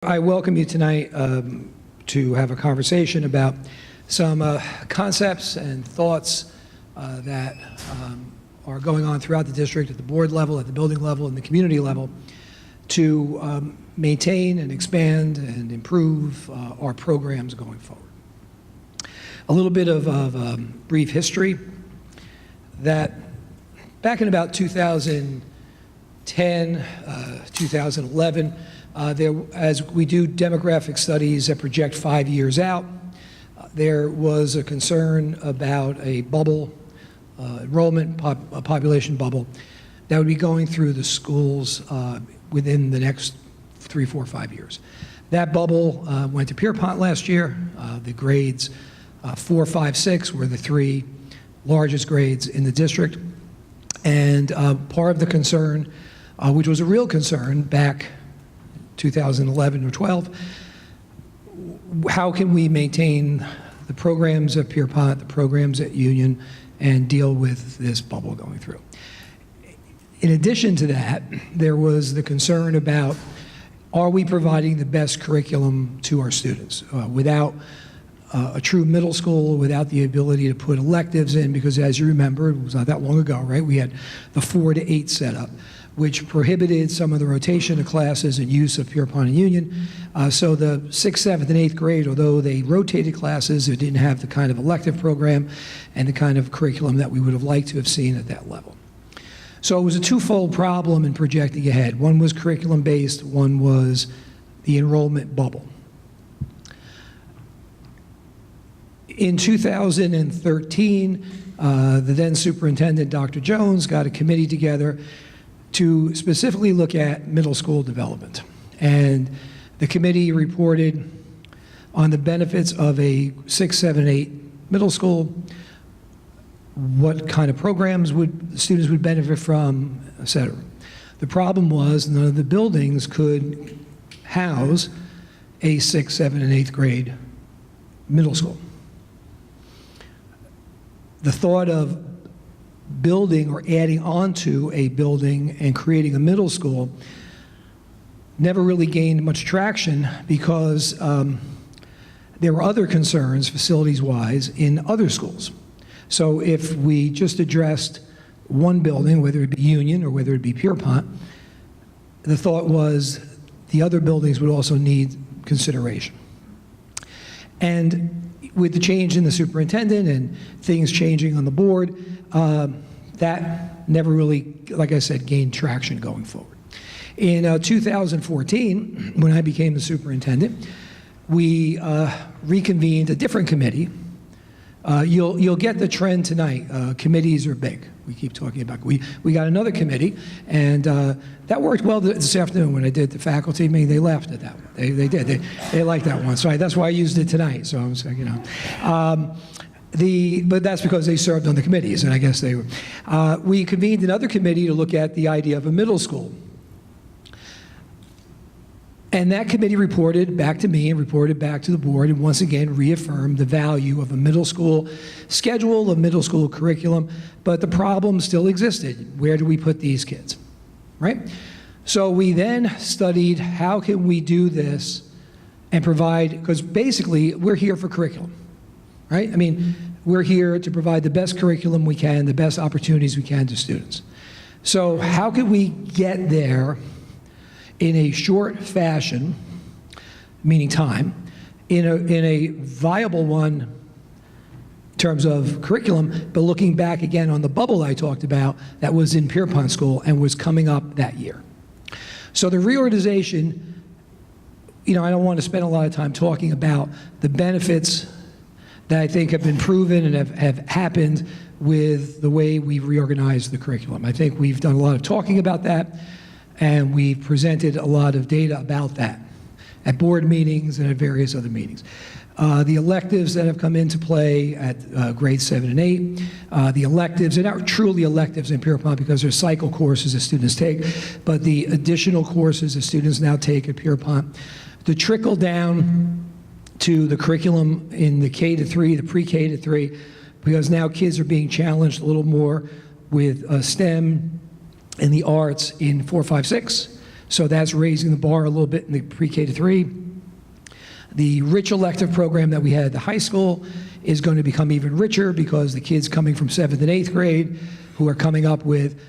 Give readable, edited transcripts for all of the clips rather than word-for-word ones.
I welcome you tonight to have a conversation about some concepts and thoughts that are going on throughout the district at the board level, at the building level, and the community level to maintain and expand and improve our programs going forward. A little bit of brief history that back in about 2010, 2011, as we do demographic studies that project 5 years out, there was a concern about a bubble, enrollment, population bubble that would be going through the schools within the next 3, 4, 5 years. That bubble went to Pierrepont last year. The grades 4, 5, 6 were the three largest grades in the district. And part of the concern, which was a real concern back 2011 or 12, how can we maintain the programs at Pierrepont, the programs at Union, and deal with this bubble going through? In addition to that, there was the concern about, are we providing the best curriculum to our students without a true middle school, without the ability to put electives in, because as you remember, it was not that long ago, right? We had the 4 to 8 setup, which prohibited some of the rotation of classes and use of Pierrepont and Union. So the 6th, 7th, and 8th grade, although they rotated classes, it didn't have the kind of elective program and the kind of curriculum that we would have liked to have seen at that level. So it was a twofold problem in projecting ahead. One was curriculum-based, one was the enrollment bubble. In 2013, the then superintendent, Dr. Jones, got a committee together to specifically look at middle school development. And the committee reported on the benefits of a 6, 7, 8 middle school, what kind of programs students would benefit from, et cetera. The problem was none of the buildings could house a 6th, 7th, and 8th grade middle school. The thought of building or adding onto a building and creating a middle school never really gained much traction because there were other concerns, facilities-wise, in other schools. So if we just addressed one building, whether it be Union or whether it be Pierrepont, the thought was the other buildings would also need consideration. And with the change in the superintendent and things changing on the board, that never really, like I said, gained traction going forward. In 2014, when I became the superintendent, we reconvened a different committee. You'll get the trend tonight. Committees are big. We keep talking about. We got another committee, and that worked well this afternoon when I did the faculty meeting. They laughed at that one. They did. They liked that one. So that's why I used it tonight. So I was like, you know. But that's because they served on the committees, and I guess they were. We convened another committee to look at the idea of a middle school. And that committee reported back to me and reported back to the board and once again reaffirmed the value of a middle school schedule, a middle school curriculum, but the problem still existed. Where do we put these kids, right? So we then studied how can we do this and provide, because basically we're here for curriculum, right? I mean, we're here to provide the best curriculum we can, the best opportunities we can to students. So how can we get there in a short fashion, meaning time, in a viable one in terms of curriculum, but looking back again on the bubble I talked about that was in Pierrepont School and was coming up that year. So the reorganization, you know, I don't want to spend a lot of time talking about the benefits that I think have been proven and have happened with the way we've reorganized the curriculum. I think we've done a lot of talking about that, and we've presented a lot of data about that at board meetings and at various other meetings. The electives that have come into play at grades 7 and 8, the electives, they're not truly electives in Pierrepont because they're cycle courses that students take, but the additional courses that students now take at Pierrepont, the trickle down to the curriculum in the K to 3, the pre-K to 3, because now kids are being challenged a little more with STEM and the arts in 4, 5, 6. So that's raising the bar a little bit in the pre-K to 3. The rich elective program that we had at the high school is going to become even richer because the kids coming from 7th and 8th grade who are coming up with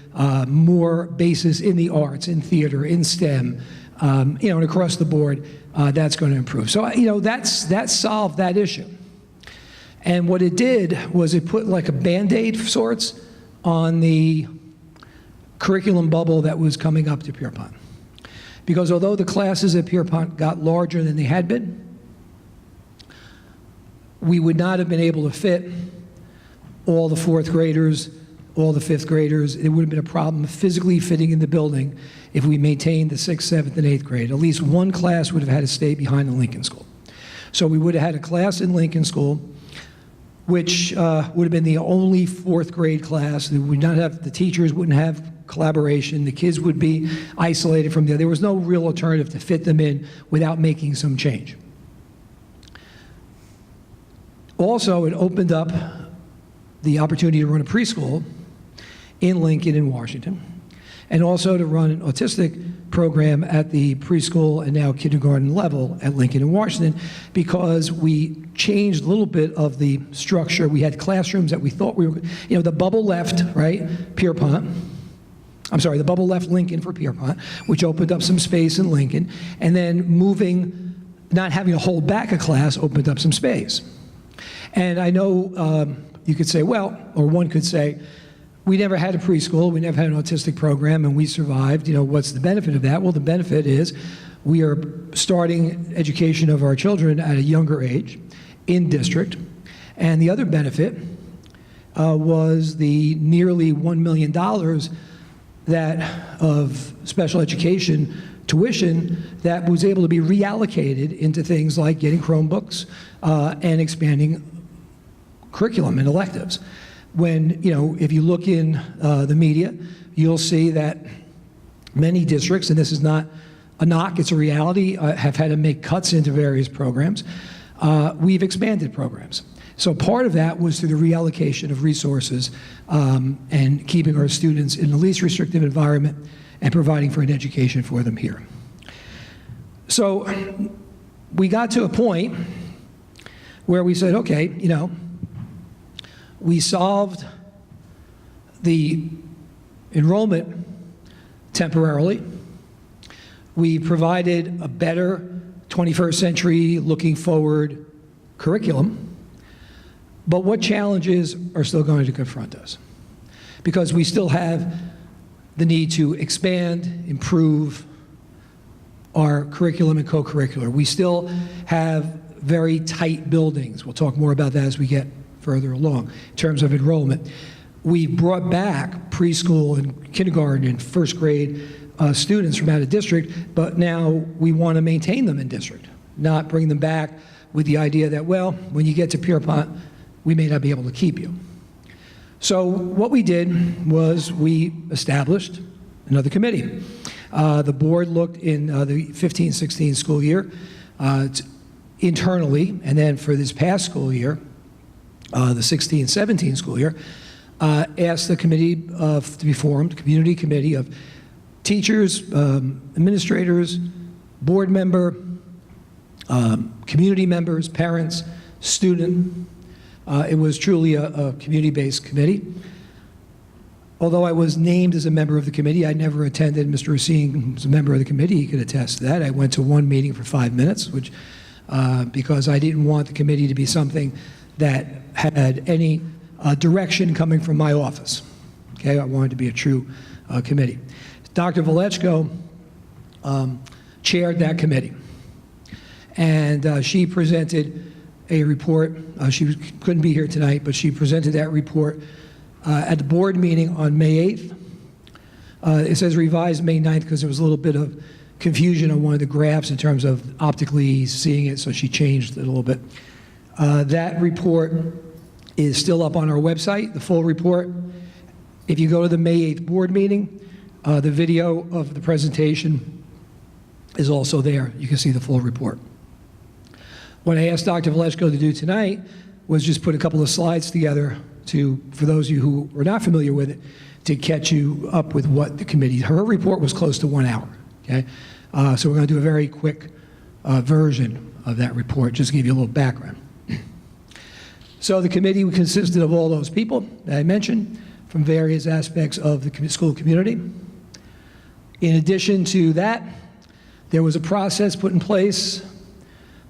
more basis in the arts, in theater, in STEM, and across the board, that's going to improve. So, that solved that issue. And what it did was it put like a Band-Aid of sorts on the curriculum bubble that was coming up to Pierrepont. Because although the classes at Pierrepont got larger than they had been, we would not have been able to fit all the 4th graders, all the 5th graders. It would have been a problem physically fitting in the building if we maintained the 6th, 7th, and 8th grade. At least one class would have had to stay behind the Lincoln School. So we would have had a class in Lincoln School, which would have been the only 4th grade class. We would not have, the teachers wouldn't have collaboration. The kids would be isolated from there. There was no real alternative to fit them in without making some change. Also, it opened up the opportunity to run a preschool in Lincoln and Washington, and also to run an autistic program at the preschool and now kindergarten level at Lincoln and Washington, because we changed a little bit of the structure. We had classrooms that we thought we were, the bubble left, right, Pierrepont. I'm sorry, the bubble left Lincoln for Pierrepont, which opened up some space in Lincoln, and then moving, not having to hold back a class, opened up some space. And I know you could say, well, or one could say, we never had a preschool, we never had an autistic program, and we survived. What's the benefit of that? Well, the benefit is we are starting education of our children at a younger age in district. And the other benefit was the nearly $1 million that of special education tuition that was able to be reallocated into things like getting Chromebooks and expanding curriculum and electives. When, if you look in the media, you'll see that many districts, and this is not a knock, it's a reality, have had to make cuts into various programs. We've expanded programs. So part of that was through the reallocation of resources and keeping our students in the least restrictive environment and providing for an education for them here. So we got to a point where we said, okay, we solved the enrollment temporarily. We provided a better 21st century looking forward curriculum. But what challenges are still going to confront us? Because we still have the need to expand, improve our curriculum and co-curricular. We still have very tight buildings. We'll talk more about that as we get further along in terms of enrollment. We brought back preschool and kindergarten and 1st grade students from out of district, but now we want to maintain them in district, not bring them back with the idea that, well, when you get to Pierrepont, we may not be able to keep you. So what we did was we established another committee. The board looked in the 15-16 school year internally, and then for this past school year, the 16-17 school year, asked the committee to be formed, community committee of teachers, administrators, board member, community members, parents, student. It was truly a community-based committee. Although I was named as a member of the committee, I never attended. Mr. Racine was a member of the committee. He could attest to that. I went to one meeting for 5 minutes, which because I didn't want the committee to be something that had any direction coming from my office. Okay, I wanted to be a true committee. Dr. Valechko chaired that committee, and she presented a report. She couldn't be here tonight, but she presented that report at the board meeting on May 8th. It says revised May 9th because there was a little bit of confusion on one of the graphs in terms of optically seeing it, so she changed it a little bit. That report is still up on our website, the full report. If you go to the May 8th board meeting, the video of the presentation is also there. You can see the full report. What I asked Dr. Valechko to do tonight was just put a couple of slides together for those of you who are not familiar with it, to catch you up with what the committee, her report was close to 1 hour. okay? So we're going to do a very quick version of that report, just to give you a little background. So the committee consisted of all those people that I mentioned from various aspects of the school community. In addition to that, there was a process put in place.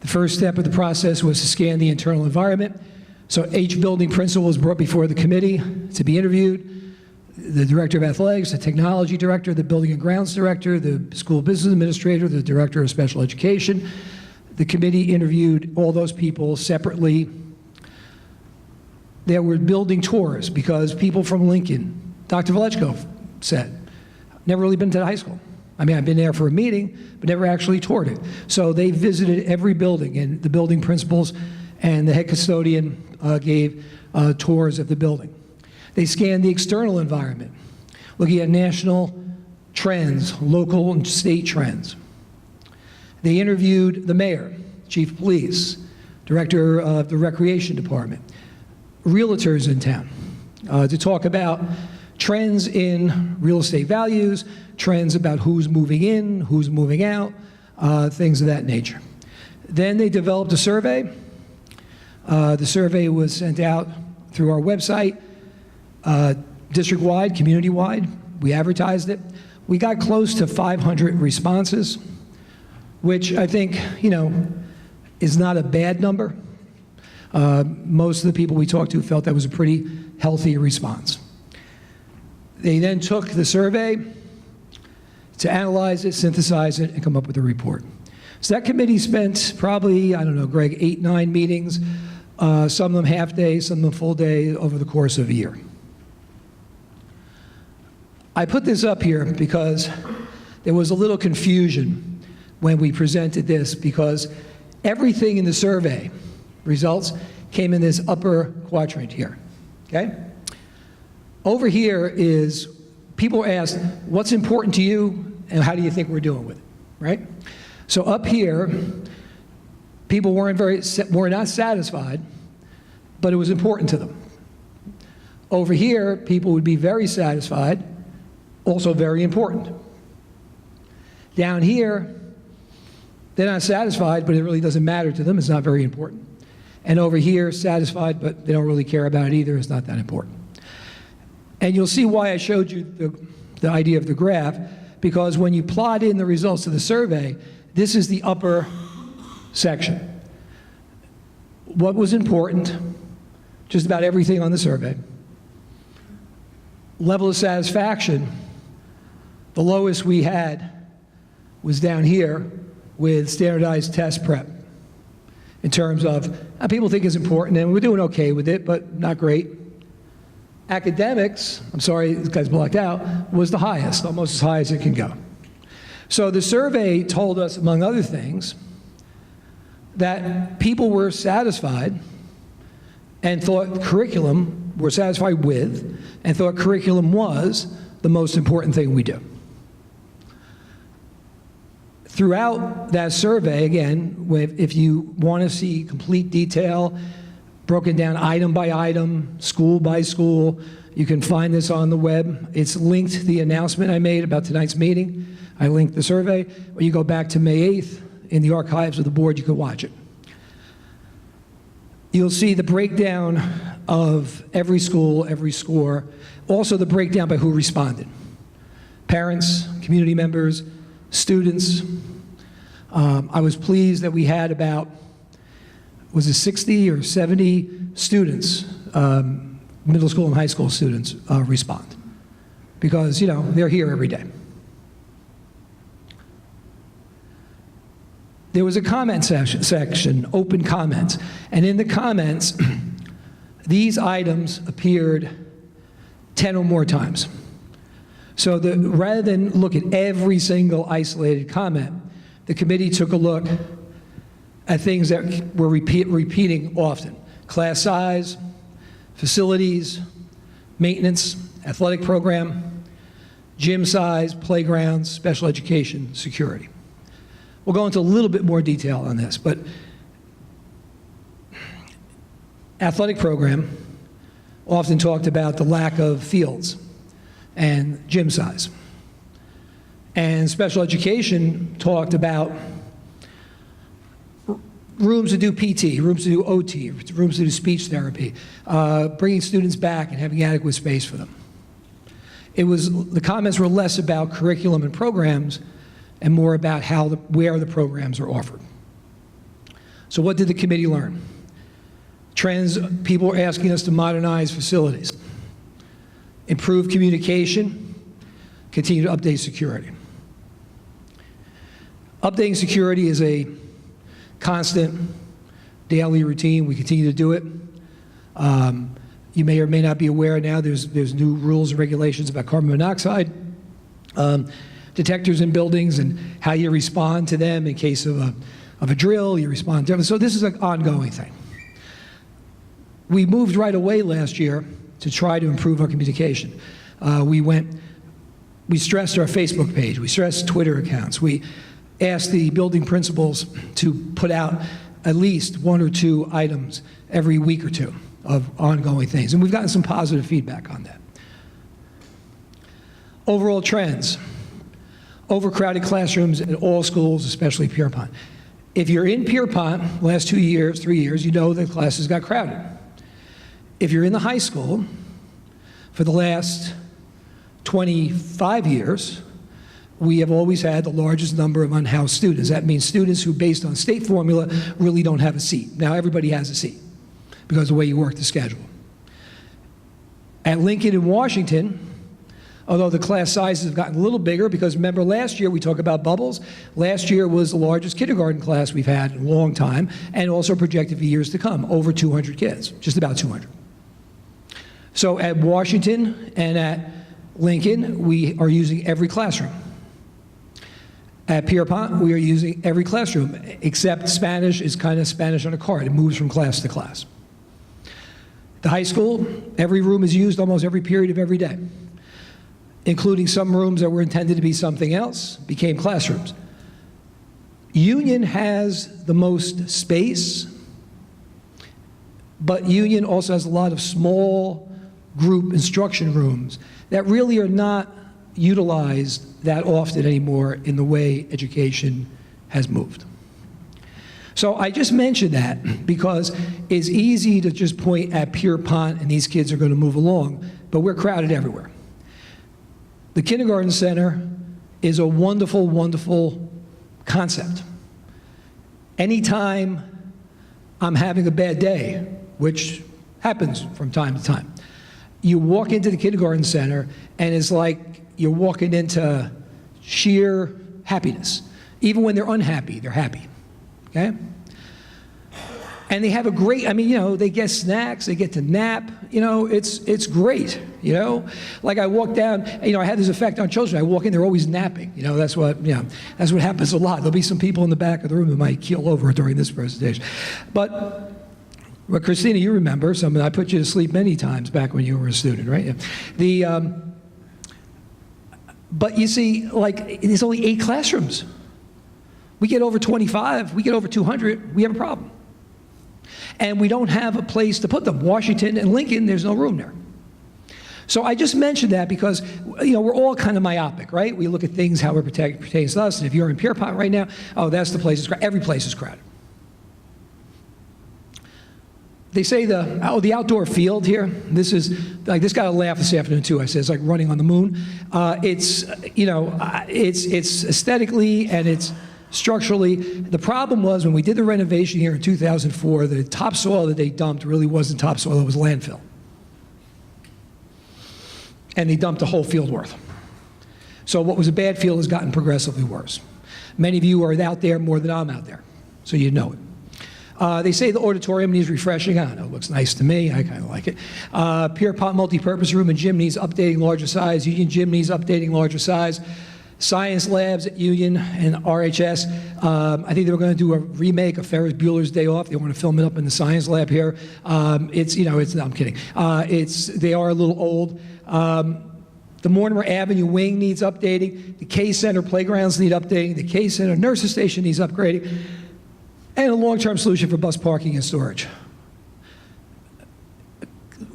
The first step of the process was to scan the internal environment. So each building principal was brought before the committee to be interviewed. The director of athletics, the technology director, the building and grounds director, the school business administrator, the director of special education. The committee interviewed all those people separately. There were building tours because people from Lincoln, Dr. Velechko said, never really been to the high school. I mean, I've been there for a meeting, but never actually toured it. So they visited every building, and the building principals and the head custodian gave tours of the building. They scanned the external environment, looking at national trends, local and state trends. They interviewed the mayor, chief of police, director of the recreation department, realtors in town, to talk about trends in real estate values, trends about who's moving in, who's moving out, things of that nature. Then they developed a survey. The survey was sent out through our website, district-wide, community-wide. We advertised it. We got close to 500 responses, which I think, is not a bad number. Most of the people we talked to felt that was a pretty healthy response. They then took the survey to analyze it, synthesize it, and come up with a report. So that committee spent probably, I don't know, Greg, 8, 9 meetings, some of them half day, some of them full day, over the course of a year. I put this up here because there was a little confusion when we presented this, because everything in the survey results came in this upper quadrant here, okay? Over here is, people asked, what's important to you and how do you think we're doing with it, right? So up here, people were not satisfied, but it was important to them. Over here, people would be very satisfied, also very important. Down here, they're not satisfied, but it really doesn't matter to them, it's not very important. And over here, satisfied, but they don't really care about it either, it's not that important. And you'll see why I showed you the idea of the graph, because when you plot in the results of the survey, this is the upper section. What was important, just about everything on the survey. Level of satisfaction, the lowest we had was down here with standardized test prep, in terms of people think it's important and we're doing okay with it, but not great. Academics, I'm sorry, this guy's blocked out, was the highest, almost as high as it can go. So the survey told us, among other things, that people were satisfied and thought curriculum, were satisfied with, and thought curriculum was the most important thing we do. Throughout that survey, again, if you want to see complete detail, broken down item by item, school by school, you can find this on the web. It's linked to the announcement I made about tonight's meeting. I linked the survey. When you go back to May 8th, in the archives of the board, you can watch it. You'll see the breakdown of every school, every score, also the breakdown by who responded. Parents, community members, students. I was pleased that we had about, was it 60 or 70 students, middle school and high school students respond. Because, they're here every day. There was a comment section, open comments, and in the comments, these items appeared 10 or more times. So rather than look at every single isolated comment, the committee took a look at things that were repeating often. Class size, facilities, maintenance, athletic program, gym size, playgrounds, special education, security. We'll go into a little bit more detail on this, but athletic program often talked about the lack of fields and gym size. And special education talked about rooms to do PT, rooms to do OT, rooms to do speech therapy, bringing students back and having adequate space for them. The comments were less about curriculum and programs and more about where the programs are offered. So what did the committee learn? Trends, people were asking us to modernize facilities, improve communication, continue to update security. Updating security is a constant daily routine. We continue to do it. You may or may not be aware now there's new rules and regulations about carbon monoxide detectors in buildings and how you respond to them in case of a drill. You respond to them. So this is an ongoing thing. We moved right away last year to try to improve our communication. We stressed our Facebook page. We stressed Twitter accounts. We asked the building principals to put out at least 1 or 2 items every week or two of ongoing things. And we've gotten some positive feedback on that. Overall trends. Overcrowded classrooms in all schools, especially Pierrepont. If you're in Pierrepont, last 2 years, 3 years, you know the classes got crowded. If you're in the high school, for the last 25 years, we have always had the largest number of unhoused students. That means students who, based on state formula, really don't have a seat. Now everybody has a seat because of the way you work the schedule. At Lincoln and Washington, although the class sizes have gotten a little bigger, because remember last year we talk about bubbles, last year was the largest kindergarten class we've had in a long time, and also projected for years to come, over 200 kids, just about 200. So at Washington and at Lincoln, we are using every classroom. At Pierrepont, we are using every classroom, except Spanish is kind of Spanish on a card. It moves from class to class. The high school, every room is used almost every period of every day, including some rooms that were intended to be something else, became classrooms. Union has the most space, but Union also has a lot of small group instruction rooms that really are not utilized that often anymore in the way education has moved. So I just mentioned that because it's easy to just point at Pierrepont and these kids are going to move along, but we're crowded everywhere. The kindergarten center is a wonderful, wonderful concept. Anytime I'm having a bad day, which happens from time to time, you walk into the kindergarten center and it's like you're walking into sheer happiness. Even when they're unhappy, they're happy, okay? And they have a great, I mean, you know, they get snacks, they get to nap, you know, it's great, you know? Like I walk down, you know, I had this effect on children. I walk in, they're always napping, you know, that's what happens a lot. There'll be some people in the back of the room that might keel over during this presentation. But Christina, you remember, I put you to sleep many times back when you were a student, right? Yeah. But you see, like, there's only 8 classrooms. We get over 25, we get over 200, we have a problem. And we don't have a place to put them. Washington and Lincoln, there's no room there. So I just mentioned that because, you know, we're all kind of myopic, right? We look at things, how it pertains to us, and if you're in Pierrepont right now, oh, that's the place, every place is crowded. They say the outdoor field here, this got a laugh this afternoon too. I said it's like running on the moon. It's aesthetically and it's structurally. The problem was when we did the renovation here in 2004, the topsoil that they dumped really wasn't topsoil, it was landfill. And they dumped a whole field worth. So what was a bad field has gotten progressively worse. Many of you are out there more than I'm out there, so you know it. They say the auditorium needs refreshing. I don't know, it looks nice to me. I kind of like it. Pierrepont multipurpose room and gym needs updating, larger size. Union gym needs updating, larger size. Science labs at Union and RHS. I think they were going to do a remake of Ferris Bueller's Day Off. They want to film it up in the science lab here. No, I'm kidding. They are a little old. The Mortimer Avenue wing needs updating. The K Center playgrounds need updating. The K Center nurses station needs upgrading. And a long-term solution for bus parking and storage.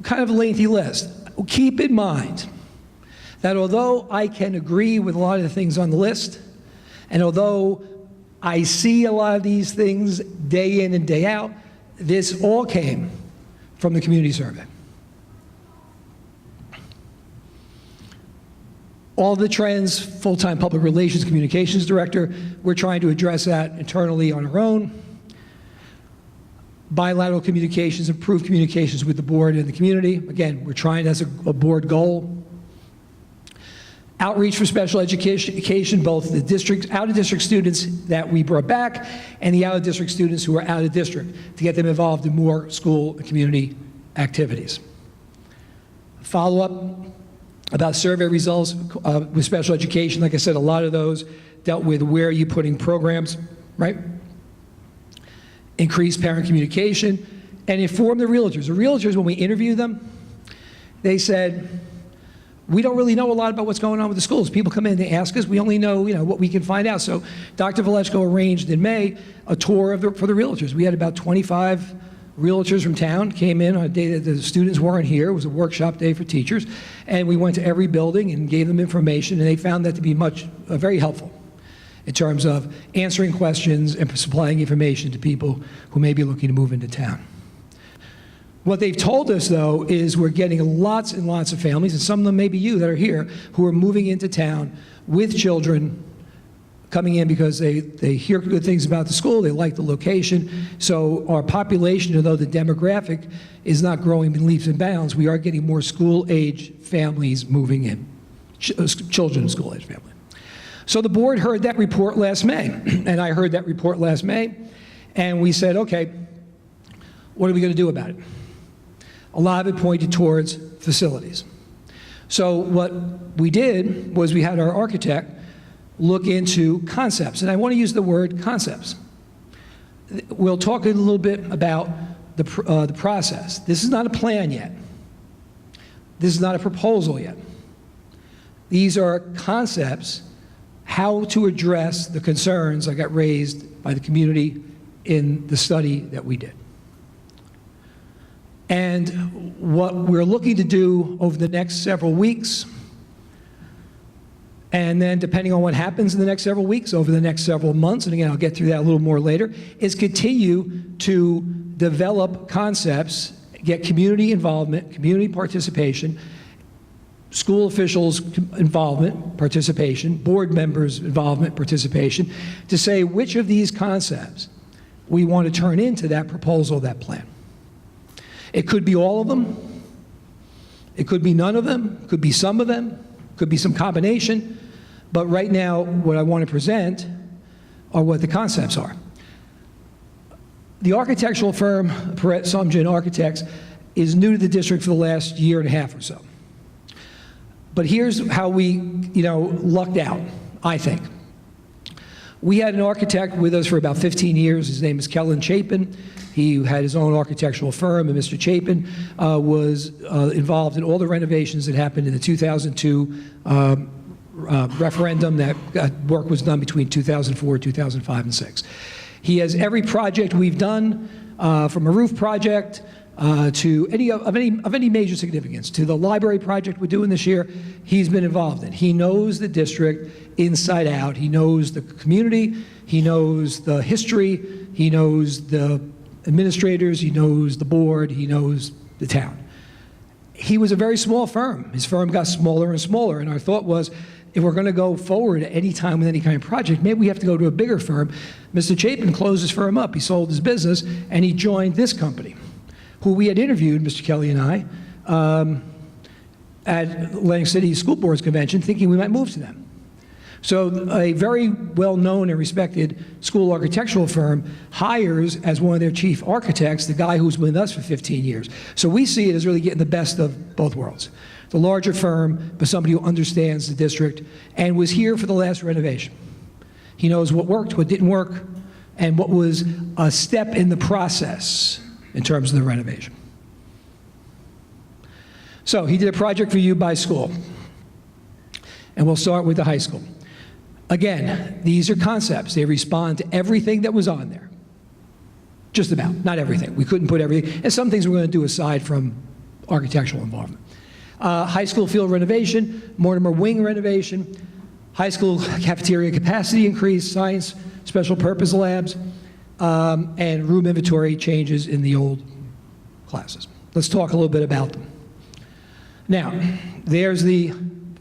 Kind of a lengthy list. Keep in mind that although I can agree with a lot of the things on the list, and although I see a lot of these things day in and day out, this all came from the community survey. All the trends, full-time public relations communications director, we're trying to address that internally on our own. Bilateral communications, improve communications with the board and the community. Again, we're trying as a board goal. Outreach for special education, both the district, out-of-district students that we brought back and the out-of-district students who are out of district to get them involved in more school and community activities. Follow-up about survey results with special education. Like I said, a lot of those dealt with where are you putting programs, right? Increase parent communication and inform the realtors. The realtors, when we interviewed them, they said, we don't really know a lot about what's going on with the schools. People come in, they ask us, we only know, what we can find out. So Dr. Valechko arranged in May a tour for the realtors. We had about 25 realtors from town came in on a day that the students weren't here. It was a workshop day for teachers. And we went to every building and gave them information, and they found that to be very helpful in terms of answering questions and supplying information to people who may be looking to move into town. What they've told us, though, is we're getting lots and lots of families, and some of them may be you that are here, who are moving into town with children coming in because they hear good things about the school, they like the location. So our population, although the demographic is not growing in leaps and bounds, we are getting more school-age families moving in, children in school-age family. So the board heard that report last May, and I heard that report last May, and we said, okay, what are we going to do about it? A lot of it pointed towards facilities. So what we did was we had our architect look into concepts, and I want to use the word concepts. We'll talk a little bit about the process. This is not a plan yet. This is not a proposal yet. These are concepts, how to address the concerns that got raised by the community in the study that we did. And what we're looking to do over the next several weeks, and then depending on what happens in the next several weeks, over the next several months, and again, I'll get through that a little more later, is continue to develop concepts, get community involvement, community participation, school officials' involvement, participation, board members' involvement, participation, to say which of these concepts we want to turn into that proposal, that plan. It could be all of them. It could be none of them. It could be some of them. It could be some combination. But right now, what I want to present are what the concepts are. The architectural firm, Perrette Sumgen Architects, is new to the district for the last year and a half or so. But here's how we, lucked out, I think. We had an architect with us for about 15 years. His name is Kellen Chapin. He had his own architectural firm, and Mr. Chapin was involved in all the renovations that happened in the 2002 referendum. That work was done between 2004, 2005, and 6. He has every project we've done, from a roof project to any major significance, to the library project we're doing this year, he's been involved in. He knows the district inside out. He knows the community. He knows the history. He knows the administrators. He knows the board. He knows the town. He was a very small firm. His firm got smaller and smaller, and our thought was, if we're going to go forward at any time with any kind of project, maybe we have to go to a bigger firm. Mr. Chapin closed his firm up. He sold his business, and he joined this company, who we had interviewed, Mr. Kelly and I, at Atlantic City School Board's convention, thinking we might move to them. So a very well-known and respected school architectural firm hires as one of their chief architects the guy who's been with us for 15 years. So we see it as really getting the best of both worlds. The larger firm, but somebody who understands the district and was here for the last renovation. He knows what worked, what didn't work, and what was a step in the process in terms of the renovation. So he did a project for you by school. And we'll start with the high school. Again, these are concepts. They respond to everything that was on there. Just about, not everything. We couldn't put everything, and some things we're going to do aside from architectural involvement. High school field renovation, Mortimer wing renovation, high school cafeteria capacity increase, science special purpose labs, and room inventory changes in the old classes. Let's talk a little bit about them. Now, there's the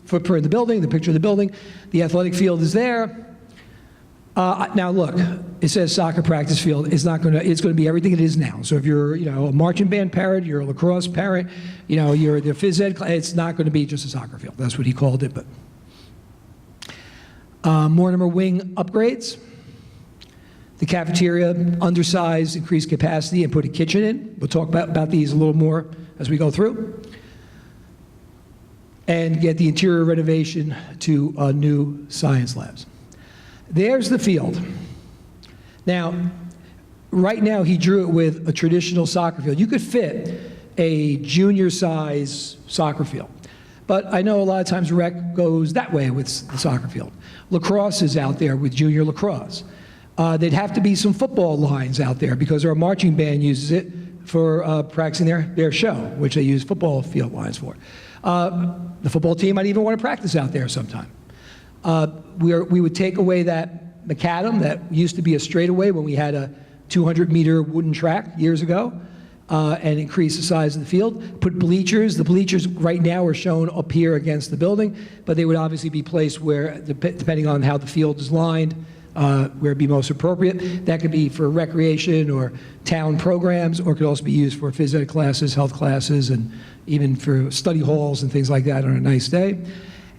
footprint of the building, the picture of the building. The athletic field is there. Now look, it says soccer practice field. It's going to be everything it is now. So if you're, a marching band parent, you're a lacrosse parent, you're the phys ed class, it's not going to be just a soccer field. That's what he called it. But Mortimer wing upgrades. The cafeteria, undersized, increased capacity, and put a kitchen in. We'll talk about these a little more as we go through. And get the interior renovation to new science labs. There's the field. Now, right now he drew it with a traditional soccer field. You could fit a junior size soccer field. But I know a lot of times rec goes that way with the soccer field. Lacrosse is out there with junior lacrosse. There'd have to be some football lines out there because our marching band uses it for practicing their show, which they use football field lines for. The football team might even want to practice out there sometime. We would take away that macadam that used to be a straightaway when we had a 200-meter wooden track years ago, and increase the size of the field. Put bleachers. The bleachers right now are shown up here against the building, but they would obviously be placed where, depending on how the field is lined, where it'd be most appropriate. That could be for recreation or town programs, or could also be used for phys ed classes, health classes, and even for study halls and things like that on a nice day.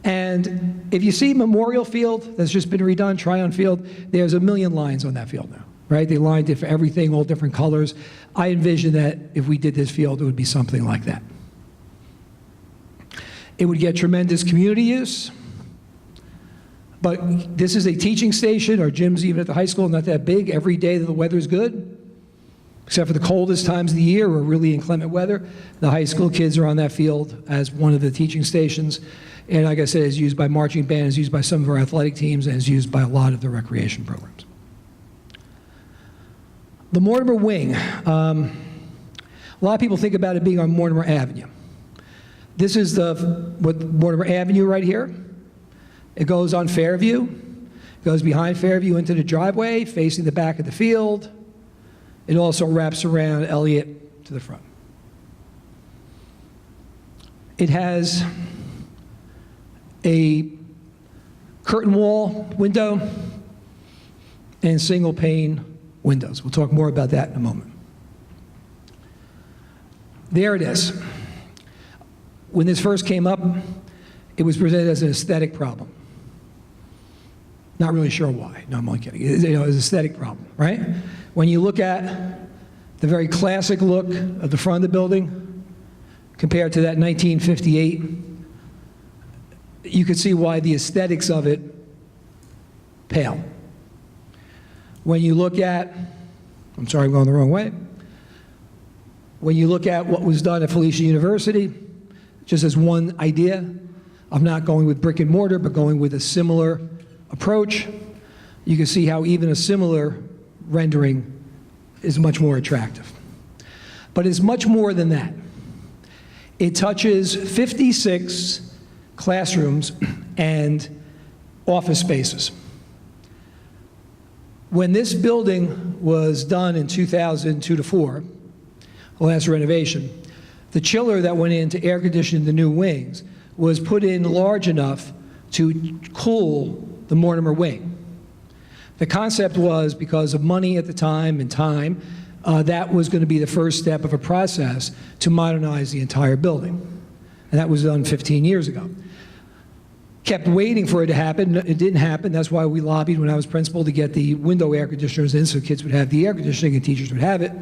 And if you see Memorial Field that's just been redone, Tryon Field, there's a million lines on that field now, right? They lined it for everything, all different colors. I envision that if we did this field, it would be something like that. It would get tremendous community use. But this is a teaching station. Our gyms, even at the high school, not that big. Every day that the weather's good, except for the coldest times of the year or really inclement weather, the high school kids are on that field as one of the teaching stations. And like I said, it's used by marching band, it's used by some of our athletic teams, and it's used by a lot of the recreation programs. The Mortimer wing. A lot of people think about it being on Mortimer Avenue. This is what Mortimer Avenue right here. It goes on Fairview, goes behind Fairview into the driveway, facing the back of the field. It also wraps around Elliott to the front. It has a curtain wall window and single pane windows. We'll talk more about that in a moment. There it is. When this first came up, it was presented as an aesthetic problem. Not really sure why. No, I'm only kidding. It was an aesthetic problem, right? When you look at the very classic look of the front of the building compared to that 1958, you could see why the aesthetics of it pale. When you look at, I'm sorry, I'm going the wrong way. When you look at what was done at Felicia University, just as one idea of not going with brick and mortar, but going with a similar approach, you can see how even a similar rendering is much more attractive. But it's much more than that. It touches 56 classrooms and office spaces. When this building was done in 2002 to 4, the last renovation, the chiller that went in to air condition the new wings was put in large enough to cool the Mortimer wing. The concept was, because of money at the time and time, that was going to be the first step of a process to modernize the entire building. And that was done 15 years ago. Kept waiting for it to happen. It didn't happen. That's why we lobbied when I was principal to get the window air conditioners in so kids would have the air conditioning and teachers would have it.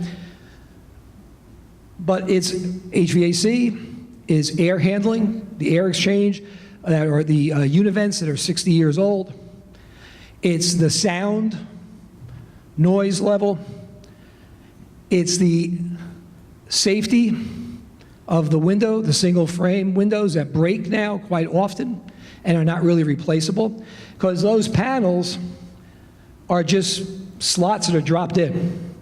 But it's HVAC, is air handling, the air exchange, or the univents that are 60 years old. It's the sound, noise level. It's the safety of the window, the single frame windows that break now quite often and are not really replaceable, because those panels are just slots that are dropped in.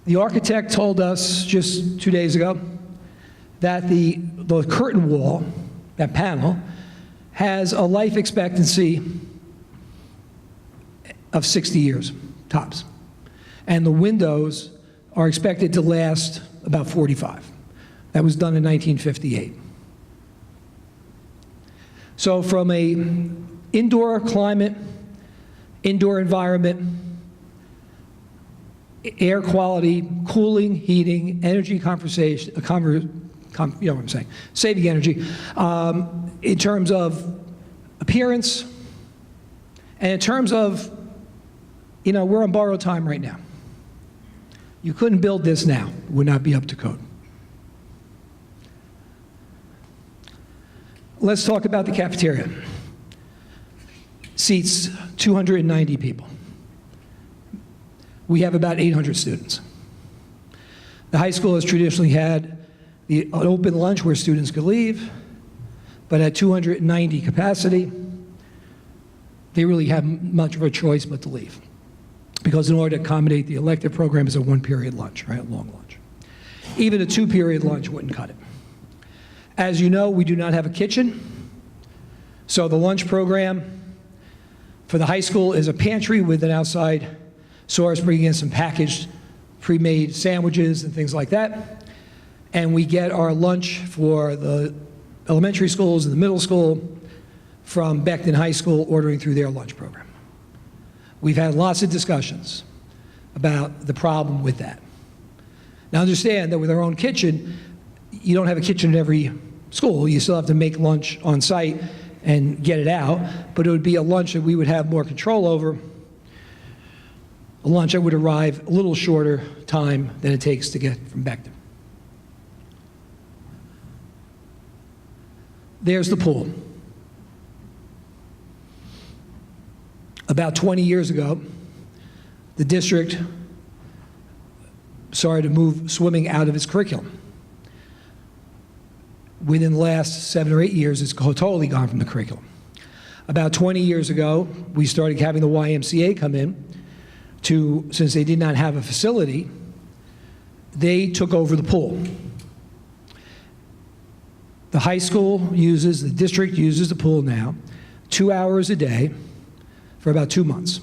The architect told us just 2 days ago that the curtain wall, that panel, has a life expectancy of 60 years, tops. And the windows are expected to last about 45. That was done in 1958. So from a indoor climate, indoor environment, air quality, cooling, heating, energy conservation, you know what I'm saying, saving energy, in terms of appearance, and in terms of, you know, we're on borrowed time right now. You couldn't build this now, it would not be up to code. Let's talk about the cafeteria. Seats 290 people. We have about 800 students. The high school has traditionally had an open lunch where students could leave, but at 290 capacity, they really have much of a choice but to leave. Because in order to accommodate the elective program, it's a one-period lunch, right, a long lunch. Even a two-period lunch wouldn't cut it. As you know, we do not have a kitchen, so the lunch program for the high school is a pantry with an outside source bringing in some packaged, pre-made sandwiches and things like that. And we get our lunch for the elementary schools and the middle school from Beckton High School, ordering through their lunch program. We've had lots of discussions about the problem with that. Now understand that with our own kitchen, you don't have a kitchen in every school. You still have to make lunch on site and get it out, but it would be a lunch that we would have more control over, a lunch that would arrive a little shorter time than it takes to get from Beckton. There's the pool. About 20 years ago, the district started to move swimming out of its curriculum. Within the last 7 or 8 years, it's totally gone from the curriculum. About 20 years ago, we started having the YMCA come in to, since they did not have a facility, they took over the pool. The high school the district uses the pool now 2 hours a day for about 2 months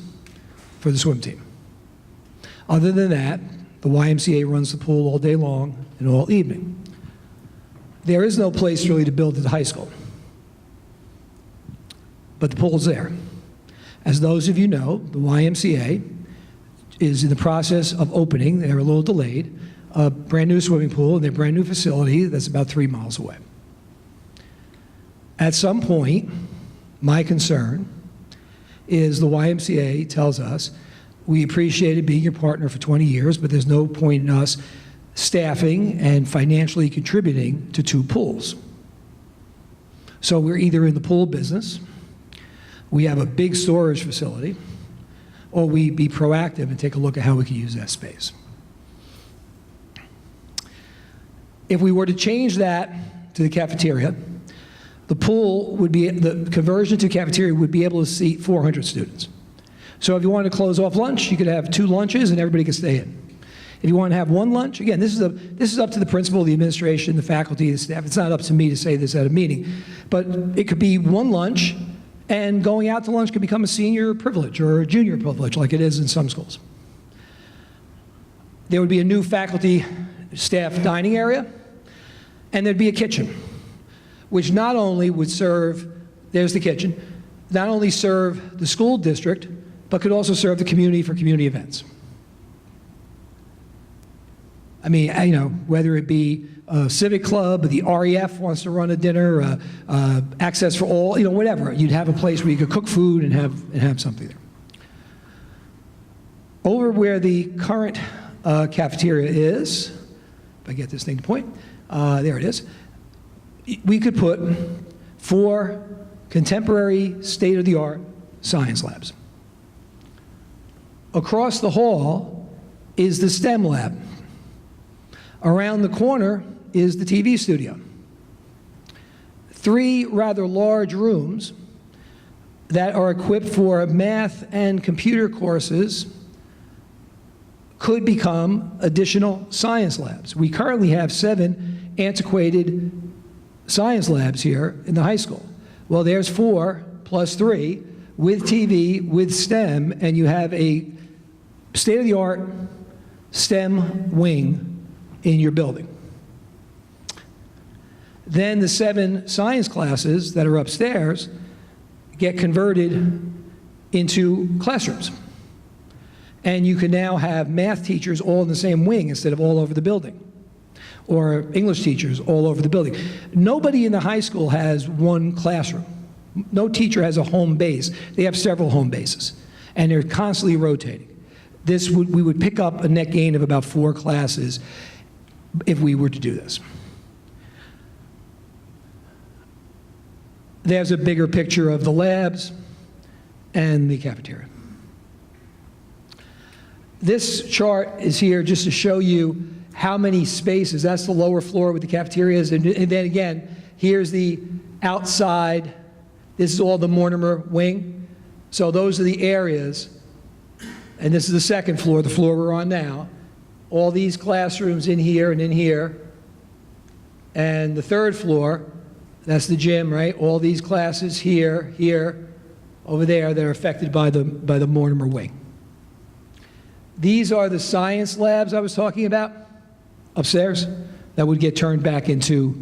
for the swim team. Other than that, the YMCA runs the pool all day long and all evening. There is no place really to build at the high school, but the pool's there. As those of you know, the YMCA is in the process of opening, they're a little delayed, a brand new swimming pool in their brand new facility that's about 3 miles away. At some point, my concern is the YMCA tells us, we appreciated being your partner for 20 years, but there's no point in us staffing and financially contributing to 2 pools. So we're either in the pool business, we have a big storage facility, or we be proactive and take a look at how we can use that space. If we were to change that to the cafeteria, the pool would be, the conversion to cafeteria would be able to seat 400 students. So if you wanted to close off lunch, you could have 2 lunches and everybody could stay in. If you want to have 1 lunch, again, this is up to the principal, the administration, the faculty, the staff. It's not up to me to say this at a meeting. But it could be 1 lunch, and going out to lunch could become a senior privilege or a junior privilege like it is in some schools. There would be a new faculty staff dining area, and there'd be a kitchen, which not only would serve, there's the kitchen, not only serve the school district, but could also serve the community for community events. I mean, you know, whether it be a civic club, the REF wants to run a dinner, Access for All, you know, whatever. You'd have a place where you could cook food and have something there. Over where the current cafeteria is, if I get this thing to point, there it is, we could put 4 contemporary, state-of-the-art science labs. Across the hall is the STEM lab. Around the corner is the TV studio. 3 rather large rooms that are equipped for math and computer courses could become additional science labs. We currently have 7 antiquated science labs here in the high school. Well, there's 4 plus 3 with TV, with STEM, and you have a state-of-the-art STEM wing in your building. Then the 7 science classes that are upstairs get converted into classrooms. And you can now have math teachers all in the same wing instead of all over the building, or English teachers all over the building. Nobody in the high school has one classroom. No teacher has a home base. They have several home bases, and they're constantly rotating. We would pick up a net gain of about 4 classes if we were to do this. There's a bigger picture of the labs and the cafeteria. This chart is here just to show you how many spaces. That's the lower floor with the cafeterias, and then again, here's the outside. This is all the Mortimer wing. So those are the areas, and this is the second floor, the floor we're on now. All these classrooms in here and in here. And the third floor, that's the gym, right? All these classes here, here, over there that are affected by the Mortimer wing. These are the science labs I was talking about upstairs that would get turned back into,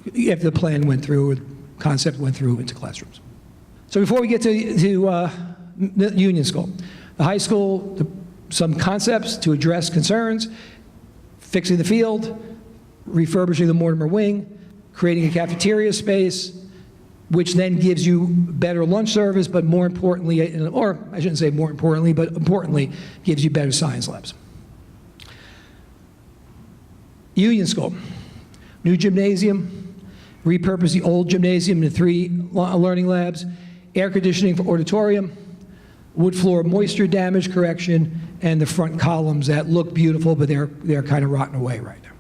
if the plan went through, or the concept went through, into classrooms. So before we get to Union School, the high school, some concepts to address concerns: fixing the field, refurbishing the Mortimer wing, creating a cafeteria space, which then gives you better lunch service, but more importantly, or I shouldn't say more importantly, but importantly, gives you better science labs. Union School, new gymnasium, repurpose the old gymnasium into 3 learning labs, air conditioning for auditorium, wood floor moisture damage correction, and the front columns that look beautiful, but they're kind of rotten away right now.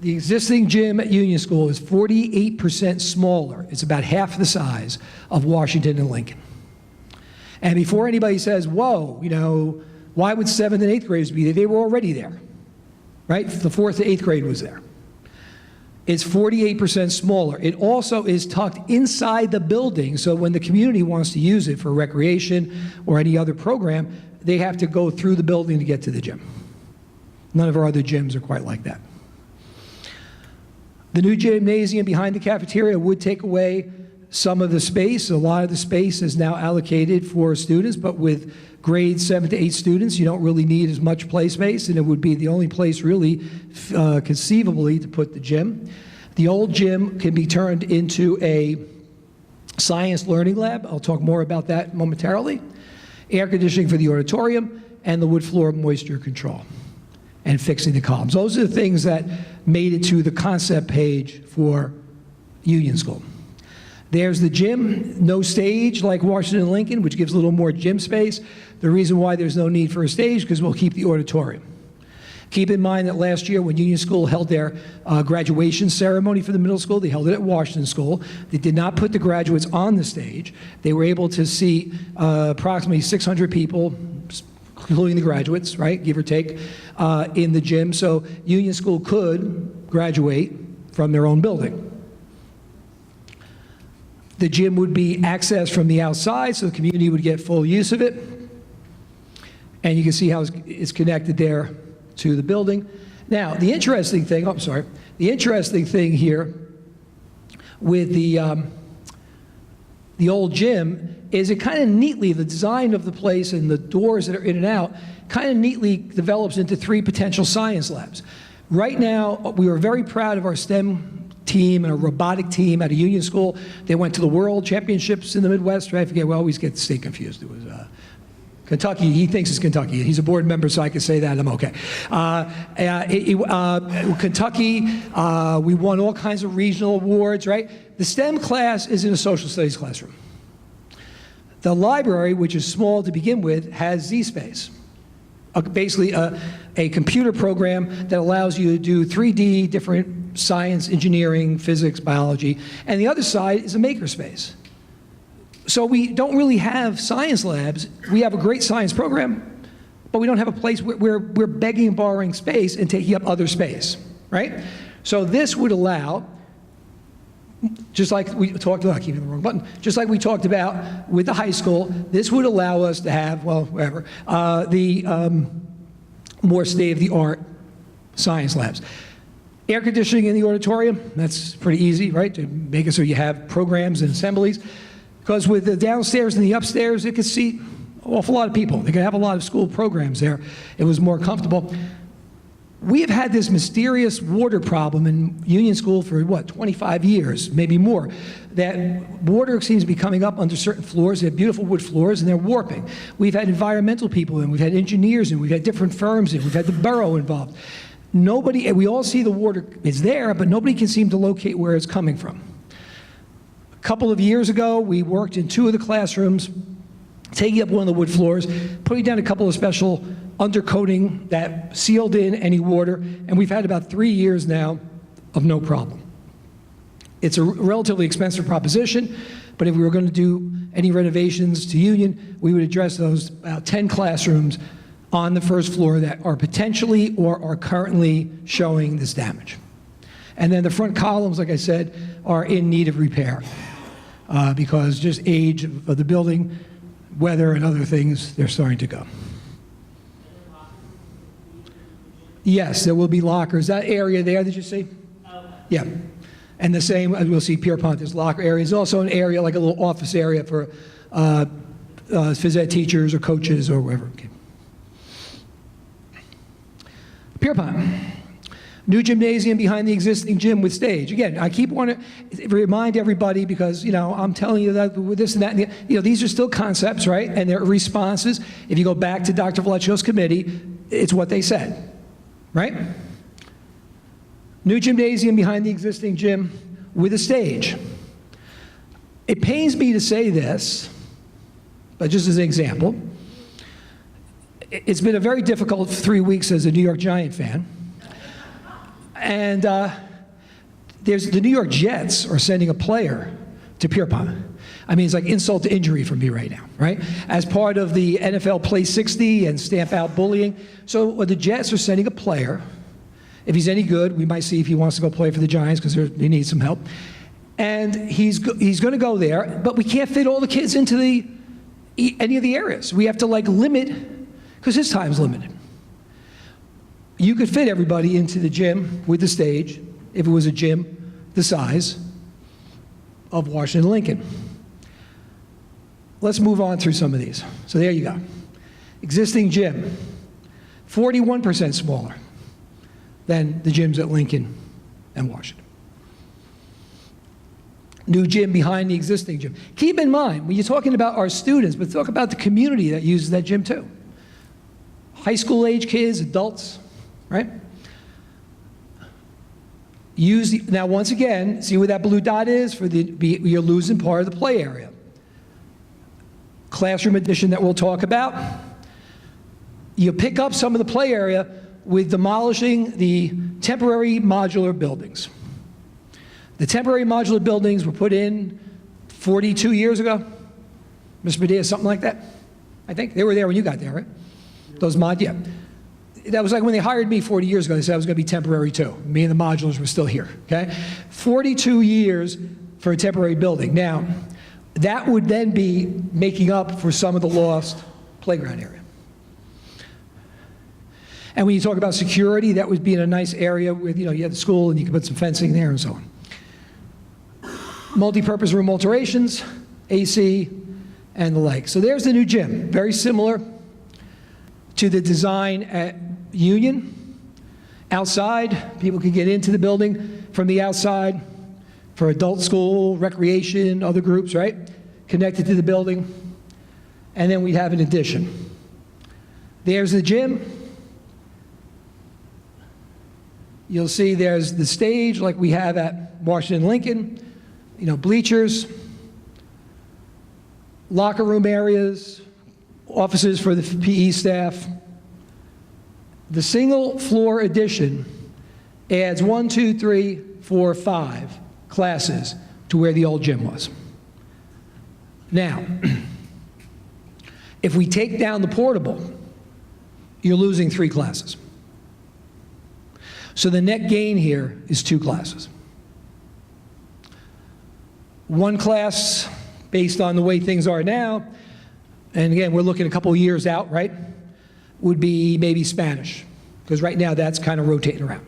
The existing gym at Union School is 48% smaller. It's about half the size of Washington and Lincoln. And before anybody says, whoa, you know, why would 7th and 8th graders be there? They were already there, right? The 4th to 8th grade was there. It's 48% smaller. It also is tucked inside the building, so when the community wants to use it for recreation or any other program, they have to go through the building to get to the gym. None of our other gyms are quite like that. The new gymnasium behind the cafeteria would take away some of the space. A lot of the space is now allocated for students, but with grades 7 to 8 students, you don't really need as much play space, and it would be the only place really conceivably to put the gym. The old gym can be turned into a science learning lab. I'll talk more about that momentarily. Air conditioning for the auditorium, and the wood floor moisture control, and fixing the columns. Those are the things that made it to the concept page for Union School. There's the gym, no stage like Washington and Lincoln, which gives a little more gym space. The reason why there's no need for a stage, because we'll keep the auditorium. Keep in mind that last year when Union School held their graduation ceremony for the middle school, they held it at Washington School. They did not put the graduates on the stage. They were able to seat approximately 600 people, including the graduates, right, give or take, in the gym. So Union School could graduate from their own building. The gym would be accessed from the outside, so the community would get full use of it. And you can see how it's connected there to the building. Now, the interesting thing, the interesting thing here with the old gym is it kind of neatly, the design of the place and the doors that are in and out, kind of neatly develops into 3 potential science labs. Right now, we are very proud of our STEM team and a robotic team at a Union School. They went to the World Championships in the Midwest, right? I forget, we always get the state confused. It was Kentucky. He thinks it's Kentucky. He's a board member, so I can say that. I'm okay. Kentucky, we won all kinds of regional awards, right? The STEM class is in a social studies classroom. The library, which is small to begin with, has Z-Space. Basically a computer program that allows you to do 3D, different science, engineering, physics, biology, and the other side is a makerspace. So we don't really have science labs. We have a great science program, but we don't have a place where we're begging and borrowing space and taking up other space, right? So this would allow, just like we talked about, keeping the wrong button, just like we talked about with the high school, this would allow us to have, well, whatever, more state-of-the-art science labs. Air conditioning in the auditorium, that's pretty easy, right? To make it so you have programs and assemblies. Because with the downstairs and the upstairs, it could seat an awful lot of people. They could have a lot of school programs there. It was more comfortable. We have had this mysterious water problem in Union School for, what, 25 years, maybe more. That water seems to be coming up under certain floors. They have beautiful wood floors, and they're warping. We've had environmental people in, we've had engineers in, we've had different firms in, we've had the borough involved. Nobody, we all see the water is there, but nobody can seem to locate where it's coming from. A couple of years ago, we worked in 2 of the classrooms, taking up one of the wood floors, putting down a couple of special undercoating that sealed in any water, and we've had about 3 years now of no problem. It's a relatively expensive proposition, but if we were going to do any renovations to Union, we would address those about 10 classrooms on the first floor that are potentially or are currently showing this damage. And then the front columns, like I said, are in need of repair because just age of the building, weather and other things, they're starting to go. Yes, there will be lockers. That area there, did you see? Yeah. And the same, as we'll see Pierrepont, there's locker areas. Also an area, like a little office area for phys ed teachers or coaches or wherever. Okay. Pierrepont. New gymnasium behind the existing gym with stage. Again, I keep wanting to remind everybody because, you know, I'm telling you that with this and that, and you know, these are still concepts, right? And they're responses. If you go back to Dr. Vallecio's committee, it's what they said. Right? New gymnasium behind the existing gym with a stage. It pains me to say this, but just as an example, it's been a very difficult 3 weeks as a New York Giant fan. And there's the New York Jets are sending a player to Pierrepont. I mean, it's like insult to injury for me right now, right? As part of the NFL Play 60 and stamp out bullying. So the Jets are sending a player. If he's any good, we might see if he wants to go play for the Giants because he needs some help. And he's going to go there, but we can't fit all the kids into any of the areas. We have to like limit, because his time's limited. You could fit everybody into the gym with the stage if it was a gym the size of Washington Lincoln. Let's move on through some of these. So there you go. Existing gym, 41% smaller than the gyms at Lincoln and Washington. New gym behind the existing gym. Keep in mind, when you're talking about our students, but talk about the community that uses that gym too. High school age kids, adults, right? Now once again, see where that blue dot is? You're losing part of the play area. Classroom addition that we'll talk about. You pick up some of the play area with demolishing the temporary modular buildings. The temporary modular buildings were put in 42 years ago. Mr. Padilla, something like that? I think they were there when you got there, right? Those yeah. That was like when they hired me 40 years ago, they said I was going to be temporary too. Me and the modulars were still here, okay? 42 years for a temporary building. Now, that would then be making up for some of the lost playground area. And when you talk about security, that would be in a nice area with, you know, you have the school and you can put some fencing there and so on. Multi-purpose room alterations, AC, and the like. So there's the new gym, very similar to the design at Union. Outside, people can get into the building from the outside for adult school, recreation, other groups, right? Connected to the building. And then we have an addition. There's the gym. You'll see there's the stage like we have at Washington Lincoln, you know, bleachers, locker room areas, offices for the PE staff. The single floor addition adds 1, 2, 3, 4, 5 classes to where the old gym was. Now, if we take down the portable, you're losing 3 classes. So the net gain here is 2 classes. 1 class, based on the way things are now, and again, we're looking a couple of years out, right, would be maybe Spanish, because right now that's kind of rotating around.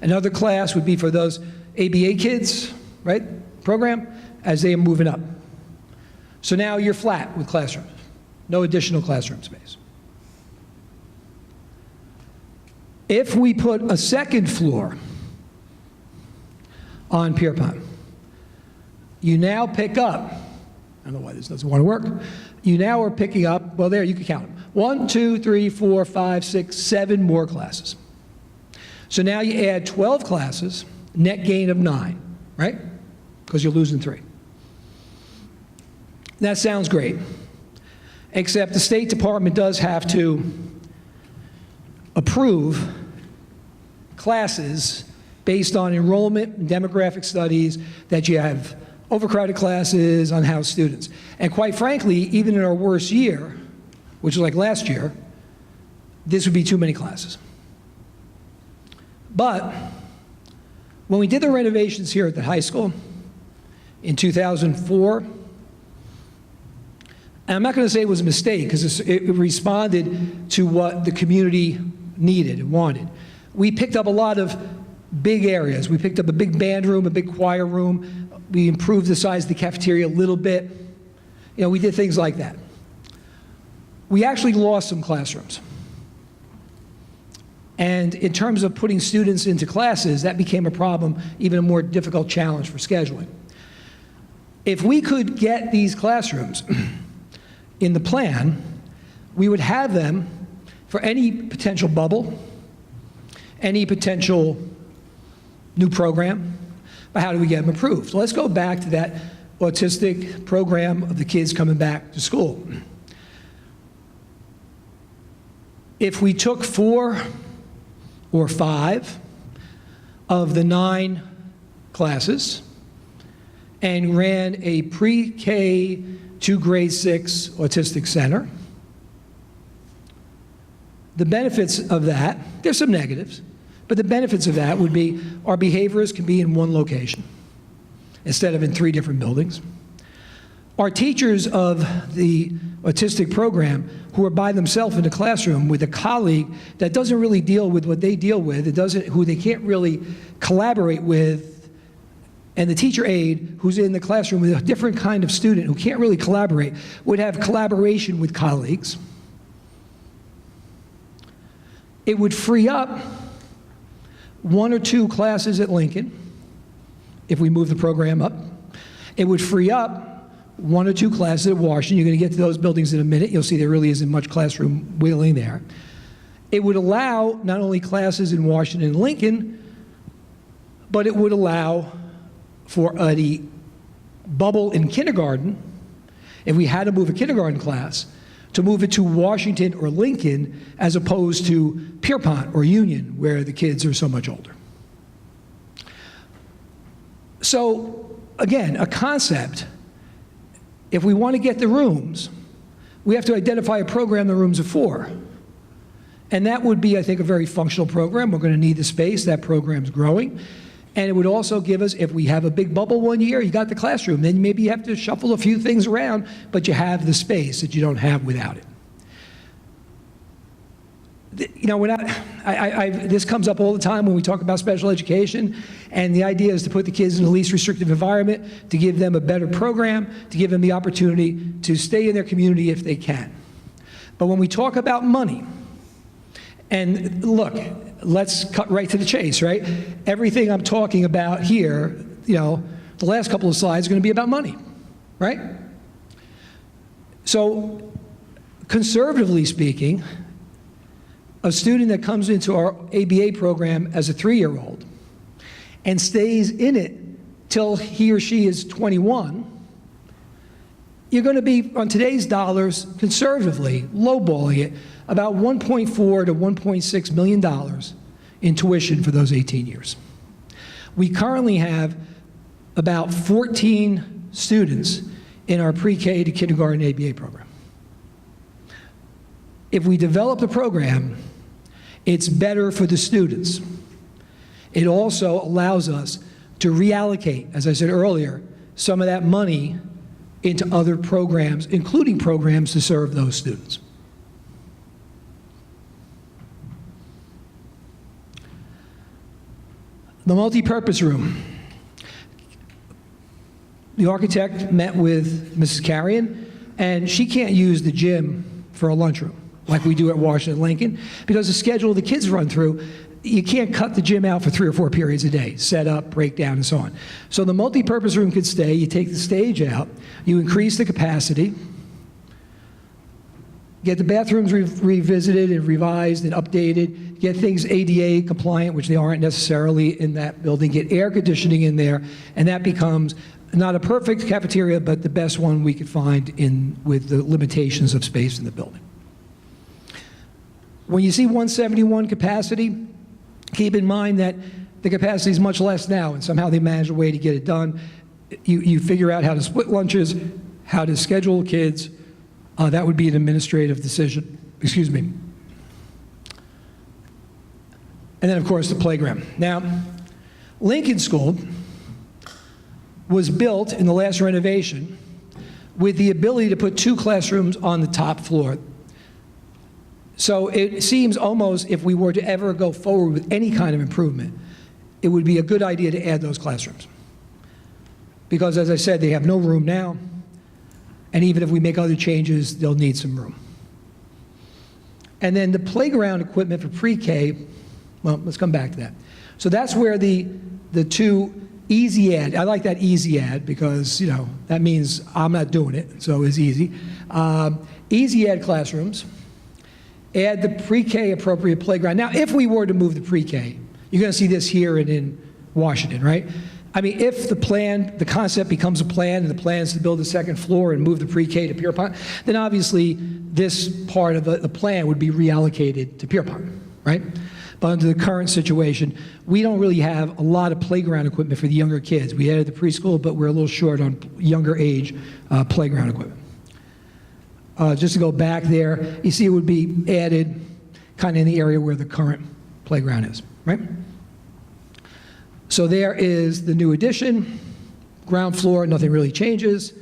Another class would be for those ABA kids, right, program, as they are moving up. So now you're flat with classrooms, no additional classroom space. If we put a second floor on Pierrepont, you now pick up, I don't know why this doesn't want to work, you now are picking up, well there, you can count them, 1, 2, 3, 4, 5, 6, 7 more classes. So now you add 12 classes, net gain of 9, right? Because you're losing 3. That sounds great, except the State Department does have to approve classes based on enrollment and demographic studies, that you have overcrowded classes, unhoused students. And quite frankly, even in our worst year, which was like last year, this would be too many classes. But when we did the renovations here at the high school in 2004, and I'm not going to say it was a mistake because it responded to what the community needed and wanted. We picked up a lot of big areas. We picked up a big band room, a big choir room. We improved the size of the cafeteria a little bit. You know, we did things like that. We actually lost some classrooms. And in terms of putting students into classes, that became a problem, even a more difficult challenge for scheduling. If we could get these classrooms in the plan, we would have them for any potential bubble, any potential new program, but how do we get them approved? So let's go back to that autistic program of the kids coming back to school. If we took 4 or 5 of the 9 classes and ran a pre-K to grade 6 autistic center, the benefits of that, there's some negatives, but the benefits of that would be our behaviorists can be in one location instead of in 3 different buildings. Our teachers of the autistic program who are by themselves in the classroom with a colleague that doesn't really deal with what they deal with, who they can't really collaborate with, and the teacher aide who's in the classroom with a different kind of student who can't really collaborate would have collaboration with colleagues. It would free up 1 or 2 classes at Lincoln if we move the program up. It would free up 1 or 2 classes at Washington. You're going to get to those buildings in a minute. You'll see there really isn't much classroom wiggling there. It would allow not only classes in Washington and Lincoln, but it would allow for a bubble in kindergarten, if we had to move a kindergarten class, to move it to Washington or Lincoln as opposed to Pierrepont or Union, where the kids are so much older. So again, a concept, if we want to get the rooms, we have to identify a program the rooms are for. And that would be, I think, a very functional program. We're going to need the space. That program's growing. And it would also give us, if we have a big bubble one year, you got the classroom. Then maybe you have to shuffle a few things around, but you have the space that you don't have without it. You know, this comes up all the time when we talk about special education, and the idea is to put the kids in the least restrictive environment, to give them a better program, to give them the opportunity to stay in their community if they can. But when we talk about money, and look, let's cut right to the chase, right? Everything I'm talking about here, you know, the last couple of slides are going to be about money, right? So, conservatively speaking, a student that comes into our ABA program as a 3-year-old and stays in it till he or she is 21, you're going to be, on today's dollars, conservatively lowballing it, about $1.4 to $1.6 million in tuition for those 18 years. We currently have about 14 students in our pre-K to kindergarten ABA program. if we develop the program, it's better for the students. It also allows us to reallocate, as I said earlier, some of that money into other programs, including programs to serve those students. The multi-purpose room. The architect met with Mrs. Carrion, and she can't use the gym for a lunchroom like we do at Washington Lincoln, because the schedule the kids run through, you can't cut the gym out for 3 or 4 periods a day, set up, breakdown, and so on. So the multi-purpose room could stay. You take the stage out, you increase the capacity, get the bathrooms revisited and revised and updated, get things ADA compliant, which they aren't necessarily in that building, get air conditioning in there, and that becomes not a perfect cafeteria, but the best one we could find with the limitations of space in the building. When you see 171 capacity, keep in mind that the capacity is much less now, and somehow they managed a way to get it done. You figure out how to split lunches, how to schedule kids. That would be an administrative decision. Excuse me. And then, of course, the playground. Now, Lincoln School was built in the last renovation with the ability to put 2 classrooms on the top floor. So it seems almost, if we were to ever go forward with any kind of improvement, it would be a good idea to add those classrooms. Because, as I said, they have no room now, and even if we make other changes, they'll need some room. And then the playground equipment for pre-K, well, let's come back to that. So that's where the 2 easy add, I like that easy add because, you know, that means I'm not doing it, so it's easy. Easy add classrooms. Add the pre-K appropriate playground. Now, if we were to move the pre-K, you're going to see this here and in Washington, right? I mean, if the concept becomes a plan, and the plan is to build a 2nd floor and move the pre-K to Pierrepont, then obviously this part of the plan would be reallocated to Pierrepont, right? But under the current situation, we don't really have a lot of playground equipment for the younger kids. We added the preschool, but we're a little short on younger age playground equipment. Just to go back there, you see it would be added kind of in the area where the current playground is, right? So there is the new addition. Ground floor, nothing really changes.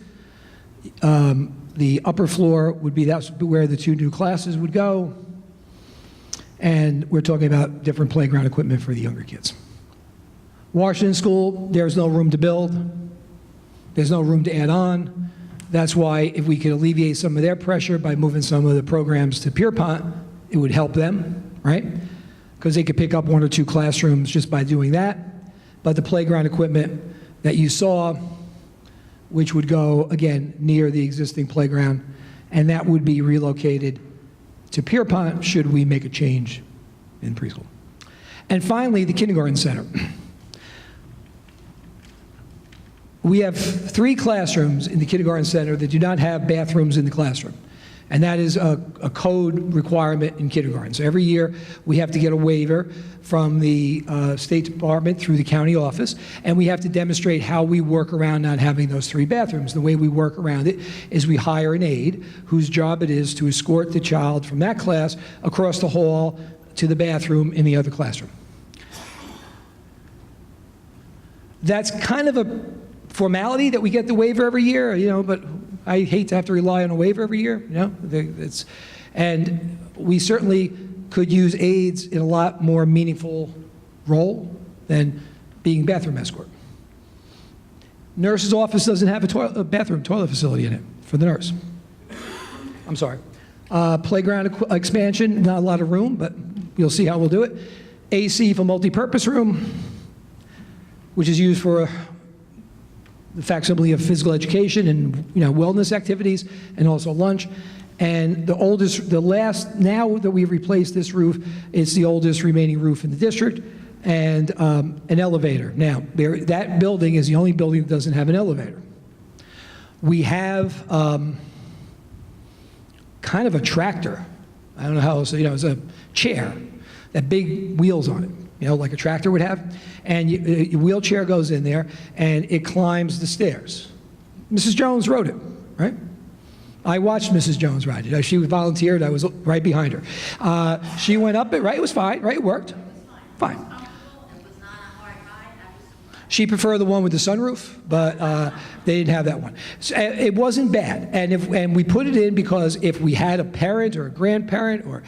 The upper floor would be that's where the 2 new classes would go. And we're talking about different playground equipment for the younger kids. Washington School, there's no room to build. There's no room to add on. That's why if we could alleviate some of their pressure by moving some of the programs to Pierrepont, it would help them, right? Because they could pick up 1 or 2 classrooms just by doing that. But the playground equipment that you saw, which would go, again, near the existing playground, and that would be relocated to Pierrepont should we make a change in preschool. And finally, the kindergarten center. We have 3 classrooms in the kindergarten center that do not have bathrooms in the classroom. And that is a code requirement in kindergarten. So every year we have to get a waiver from the State Department through the county office, and we have to demonstrate how we work around not having those 3 bathrooms. The way we work around it is we hire an aide whose job it is to escort the child from that class across the hall to the bathroom in the other classroom. That's kind of a formality that we get the waiver every year, you know, but I hate to have to rely on a waiver every year, you know. And we certainly could use aides in a lot more meaningful role than being bathroom escort. Nurse's office doesn't have a bathroom toilet facility in it for the nurse. I'm sorry. Playground expansion, not a lot of room, but you'll see how we'll do it. AC for multi-purpose room, which is used for the facsimile of physical education and, you know, wellness activities, and also lunch. And the last, now that we've replaced this roof, it's the oldest remaining roof in the district, and an elevator. Now, that building is the only building that doesn't have an elevator. We have kind of a tractor. I don't know how else, you know, it's a chair, that big wheels on it, you know, like a tractor would have. And your wheelchair goes in there, and it climbs the stairs. Mrs. Jones wrote it, right? I watched Mrs. Jones ride it. She volunteered. I was right behind her. She went up it, right? It was fine, right? It worked. Fine. She preferred the one with the sunroof, but they didn't have that one. So, it wasn't bad. And we put it in because if we had a parent or a grandparent or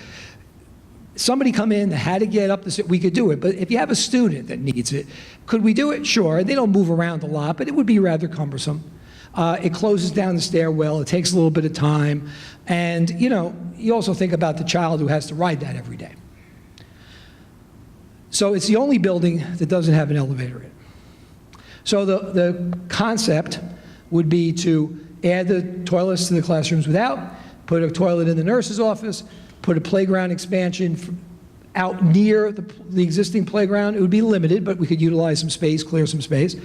somebody come in that had to get up, we could do it. But if you have a student that needs it, could we do it? Sure. They don't move around a lot, but it would be rather cumbersome. It closes down the stairwell. It takes a little bit of time. And, you know, you also think about the child who has to ride that every day. So it's the only building that doesn't have an elevator in it. So the concept would be to add the toilets to the classrooms without, put a toilet in the nurse's office, put a playground expansion out near the existing playground. It would be limited, but we could utilize some space, clear some space,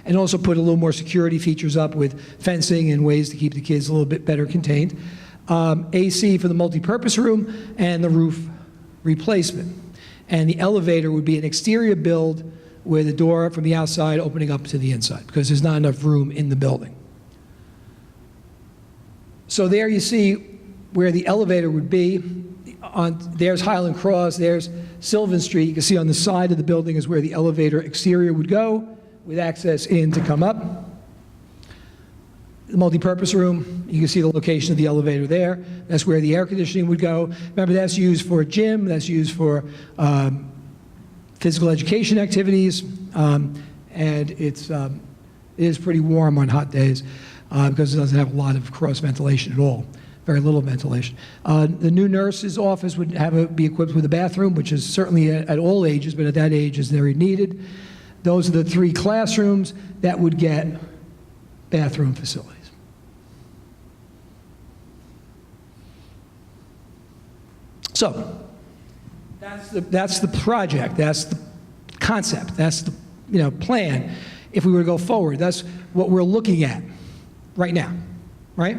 and also put a little more security features up with fencing and ways to keep the kids a little bit better contained. AC for the multi-purpose room and the roof replacement. And the elevator would be an exterior build with a door from the outside opening up to the inside because there's not enough room in the building. So there you see where the elevator would be. There's Highland Cross, there's Sylvan Street. You can see on the side of the building is where the elevator exterior would go with access in to come up. The multi-purpose room, you can see the location of the elevator there. That's where the air conditioning would go. Remember, that's used for a gym, that's used for physical education activities, and it is pretty warm on hot days because it doesn't have a lot of cross ventilation at all. Very little ventilation. The new nurse's office would be equipped with a bathroom, which is certainly at all ages, but at that age is very needed. Those are the 3 classrooms that would get bathroom facilities. So that's the project, that's the concept, that's the plan. If we were to go forward, that's what we're looking at right now, right?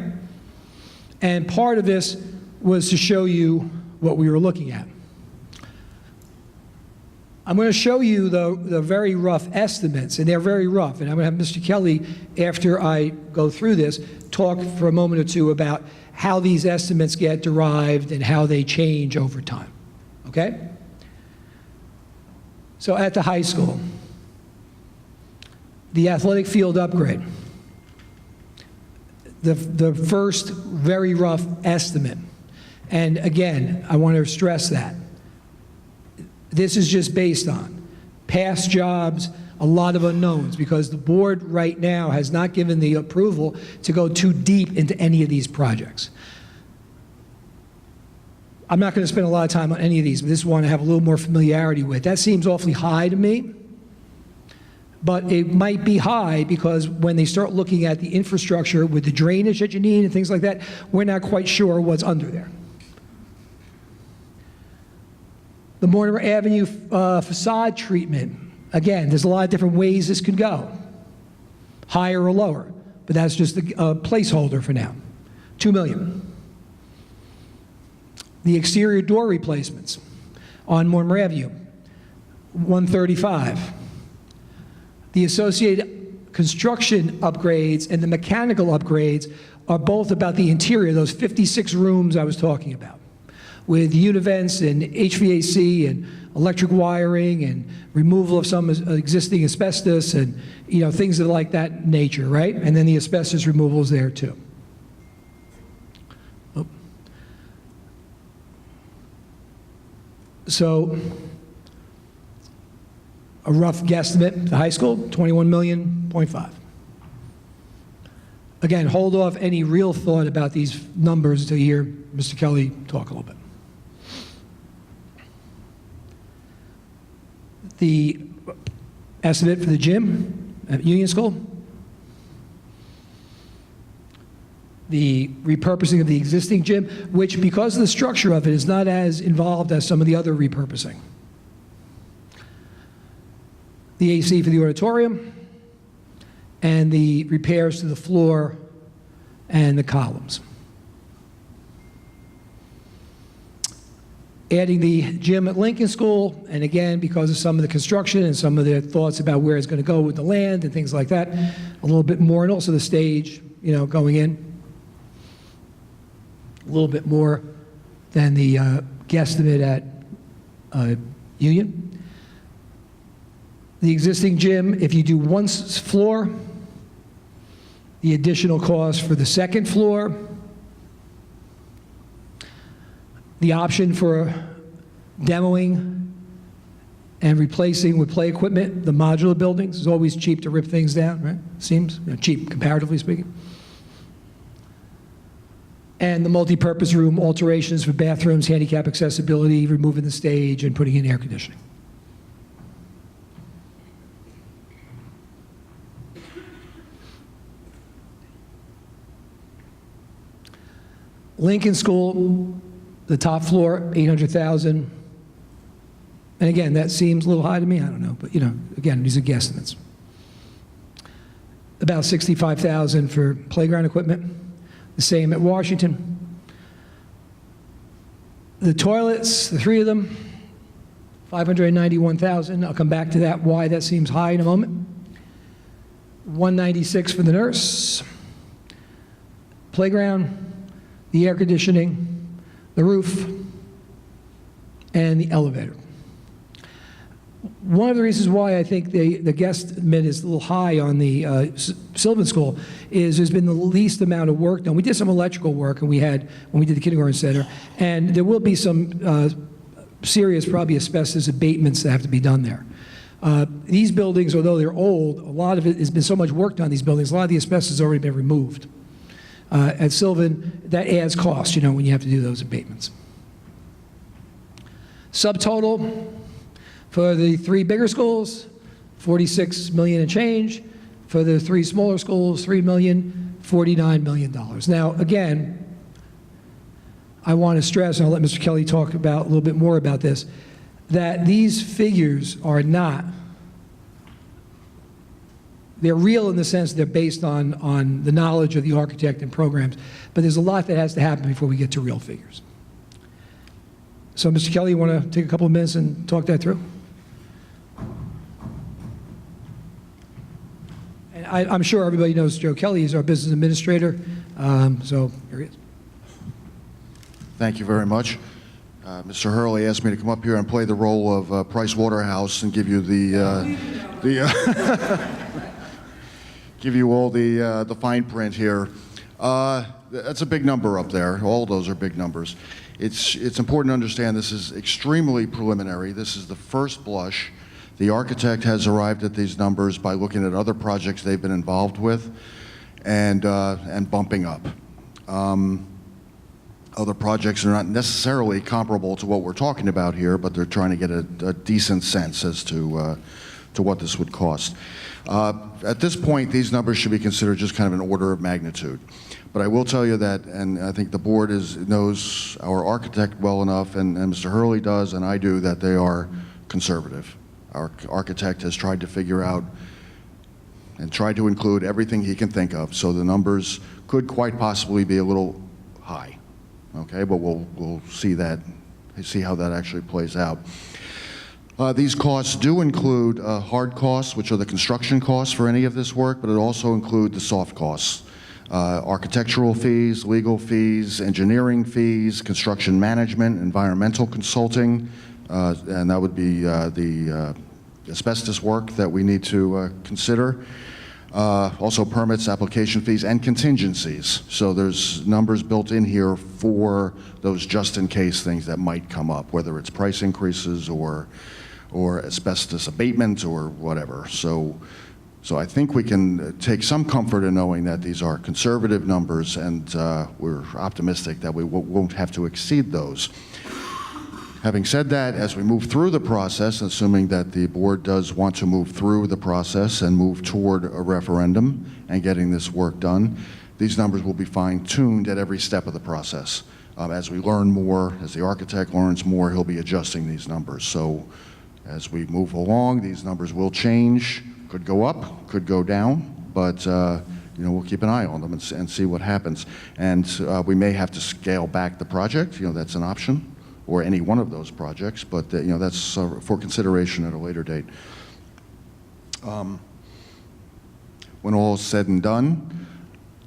And part of this was to show you what we were looking at. I'm going to show you the very rough estimates, and they're very rough. And I'm going to have Mr. Kelly, after I go through this, talk for a moment or two about how these estimates get derived and how they change over time. Okay? So at the high school, the athletic field upgrade, the first very rough estimate, and again, I want to stress that this is just based on past jobs, a lot of unknowns, because the board right now has not given the approval to go too deep into any of these projects. I'm not going to spend a lot of time on any of these, but this is one I have a little more familiarity with. That seems awfully high to me, but it might be high because when they start looking at the infrastructure with the drainage that you need and things like that, we're not quite sure what's under there. The Mortimer Avenue facade treatment, again, there's a lot of different ways this could go, higher or lower, but that's just a placeholder for now. $2 million. The exterior door replacements on Mortimer Avenue, $135. The associated construction upgrades and the mechanical upgrades are both about the interior, those 56 rooms I was talking about, with univents and HVAC and electric wiring and removal of some existing asbestos and things of like that nature, right? And then the asbestos removal is there too. Oh. So a rough guesstimate, the high school, $21.5 million. Again, hold off any real thought about these numbers until you hear Mr. Kelly talk a little bit. The estimate for the gym at Union School, the repurposing of the existing gym, which because of the structure of it is not as involved as some of the other repurposing. The AC for the auditorium, and the repairs to the floor and the columns. Adding the gym at Lincoln School, and again, because of some of the construction and some of the thoughts about where it's going to go with the land and things like that, a little bit more, and also the stage, going in. a little bit more than the guesstimate at Union. The existing gym, if you do one floor, the additional cost for the second floor, the option for demoing and replacing with play equipment the modular buildings. It's always cheap to rip things down, right? Seems cheap, comparatively speaking. And the multi-purpose room alterations for bathrooms, handicap accessibility, removing the stage, and putting in air conditioning. Lincoln School, the top floor, $800,000. And again, that seems a little high to me, I don't know, but again, these are guesstimates. About $65,000 for playground equipment, the same at Washington. The toilets, the three of them, $591,000. I'll come back to that, why that seems high in a moment. $196,000 for the nurse. Playground, the air conditioning, the roof, and the elevator. One of the reasons why I think the guesstimate is a little high on the Sylvan School is there's been the least amount of work done. We did some electrical work when we did the kindergarten center, and there will be some serious, probably asbestos abatements that have to be done there. These buildings, although they're old, a lot of it has been so much work done on these buildings, a lot of the asbestos has already been removed. At Sylvan, that adds cost, when you have to do those abatements. Subtotal for the three bigger schools, $46 million and change. For the three smaller schools, $3 million, $49 million. Now, again, I want to stress, and I'll let Mr. Kelly talk about a little bit more about this, that these figures are not, they're real in the sense they're based on the knowledge of the architect and programs, but there's a lot that has to happen before we get to real figures. So, Mr. Kelly, you want to take a couple of minutes and talk that through? And I'm sure everybody knows Joe Kelly. He's our business administrator. So here he is. Thank you very much. Mr. Hurley asked me to come up here and play the role of Price Waterhouse and give you give you all the fine print here. That's a big number up there. All those are big numbers. It's important to understand this is extremely preliminary. This is the first blush. The architect has arrived at these numbers by looking at other projects they've been involved with and bumping up. Other projects are not necessarily comparable to what we're talking about here, but they're trying to get a decent sense as to what this would cost. At this point, these numbers should be considered just kind of an order of magnitude. But I will tell you that, and I think the board knows our architect well enough, and Mr. Hurley does, and I do, that they are conservative. Our architect has tried to figure out and tried to include everything he can think of, so the numbers could quite possibly be a little high. Okay, but we'll see how that actually plays out. These costs do include hard costs, which are the construction costs for any of this work, but it also includes the soft costs. Architectural fees, legal fees, engineering fees, construction management, environmental consulting, and that would be the asbestos work that we need to consider. Also permits, application fees, and contingencies. So there's numbers built in here for those just-in-case things that might come up, whether it's price increases or asbestos abatement or whatever. So I think we can take some comfort in knowing that these are conservative numbers, and we're optimistic that we won't have to exceed those. Having said that, as we move through the process, assuming that the board does want to move through the process and move toward a referendum and getting this work done, these numbers will be fine-tuned at every step of the process. As we learn more, as the architect learns more, he'll be adjusting these numbers. So as we move along, these numbers will change, could go up, could go down, but we'll keep an eye on them and see what happens. And we may have to scale back the project, that's an option, or any one of those projects, but that's for consideration at a later date. When all is said and done,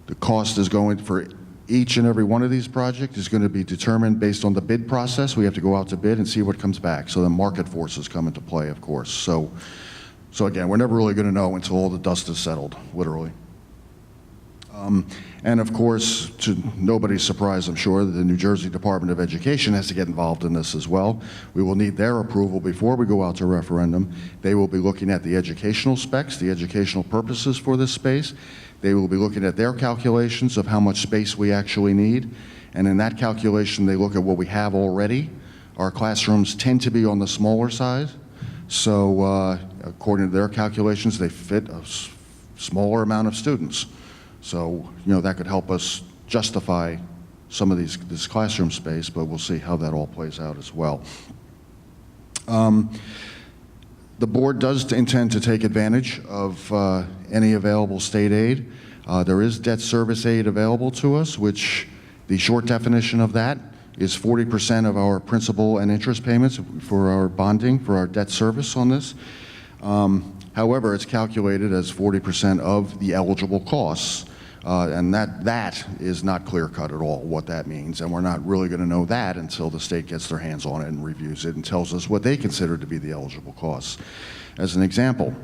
the cost is going for Each and every one of these projects is going to be determined based on the bid process. We have to go out to bid and see what comes back. So the market forces come into play, of course. So again, we're never really going to know until all the dust is settled, literally. And of course, to nobody's surprise, I'm sure, the New Jersey Department of Education has to get involved in this as well. We will need their approval before we go out to referendum. They will be looking at the educational specs, the educational purposes for this space. They will be looking at their calculations of how much space we actually need. And in that calculation, they look at what we have already. Our classrooms tend to be on the smaller side. So according to their calculations, they fit a smaller amount of students. So, that could help us justify some of this classroom space, but we'll see how that all plays out as well. The board does intend to take advantage of any available state aid. There is debt service aid available to us, which the short definition of that is 40% of our principal and interest payments for our bonding, for our debt service on this. However, it's calculated as 40% of the eligible costs. And that is not clear-cut at all, what that means, and we're not really going to know that until the state gets their hands on it and reviews it and tells us what they consider to be the eligible costs. As an example,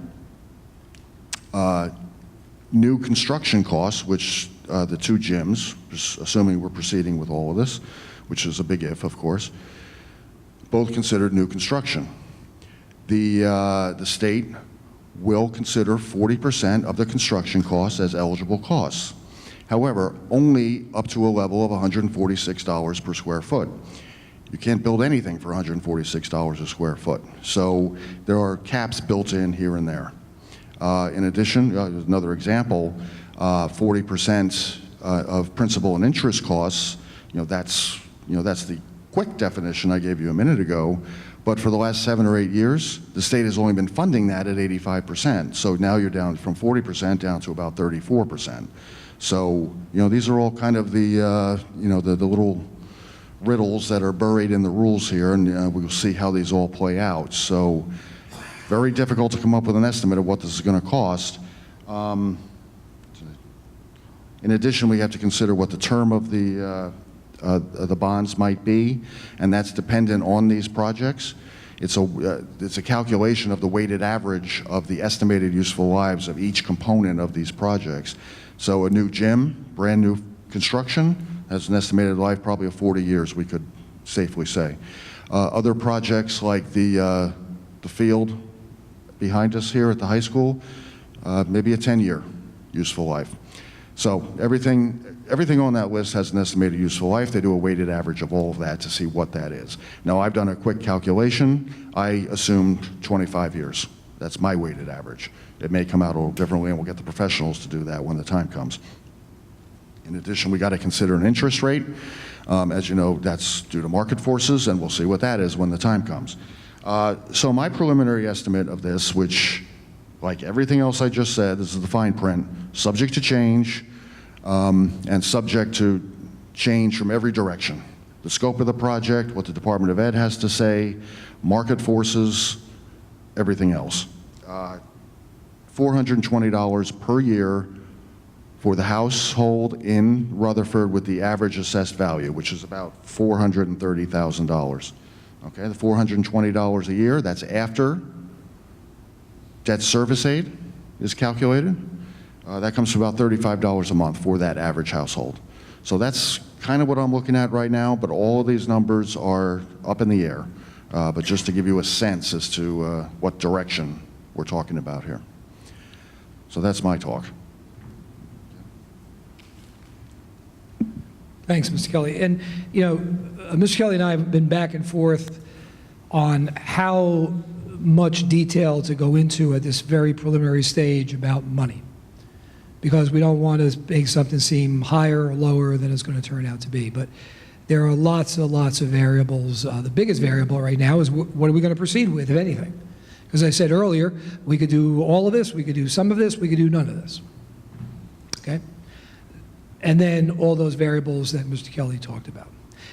new construction costs, which the two gyms, assuming we're proceeding with all of this, which is a big if, of course, both considered new construction. The state will consider 40% of the construction costs as eligible costs. However, only up to a level of $146 per square foot. You can't build anything for $146 a square foot. So there are caps built in here and there. In addition, another example, 40% of principal and interest costs, that's the quick definition I gave you a minute ago. But for the last 7 or 8 years, the state has only been funding that at 85%. So now you're down from 40% down to about 34%. So, these are all kind of the little riddles that are buried in the rules here, and we'll see how these all play out. So very difficult to come up with an estimate of what this is going to cost. In addition, we have to consider what the term of the bonds might be, and that's dependent on these projects. It's a calculation of the weighted average of the estimated useful lives of each component of these projects. So a new gym, brand new construction, has an estimated life probably of 40 years, we could safely say. Other projects like the field behind us here at the high school, maybe a 10-year useful life. So everything on that list has an estimated useful life. They do a weighted average of all of that to see what that is. Now, I've done a quick calculation. I assumed 25 years. That's my weighted average. It may come out a little differently, and we'll get the professionals to do that when the time comes. In addition, we got to consider an interest rate. As you know, that's due to market forces, and we'll see what that is when the time comes. So my preliminary estimate of this, which, like everything else I just said, this is the fine print, subject to change, and subject to change from every direction. The scope of the project, what the Department of Ed has to say, market forces, everything else. $420 per year for the household in Rutherford with the average assessed value, which is about $430,000. Okay, the $420 a year, that's after debt service aid is calculated. That comes to about $35 a month for that average household. So that's kind of what I'm looking at right now, but all of these numbers are up in the air. But just to give you a sense as to what direction we're talking about here. So that's my talk. Thanks, Mr. Kelly. And, Mr. Kelly and I have been back and forth on how much detail to go into at this very preliminary stage about money, because we don't want to make something seem higher or lower than it's going to turn out to be. But there are lots of variables. The biggest variable right now is what are we going to proceed with, if anything? As I said earlier, we could do all of this, we could do some of this, we could do none of this. Okay? And then all those variables that Mr. Kelly talked about.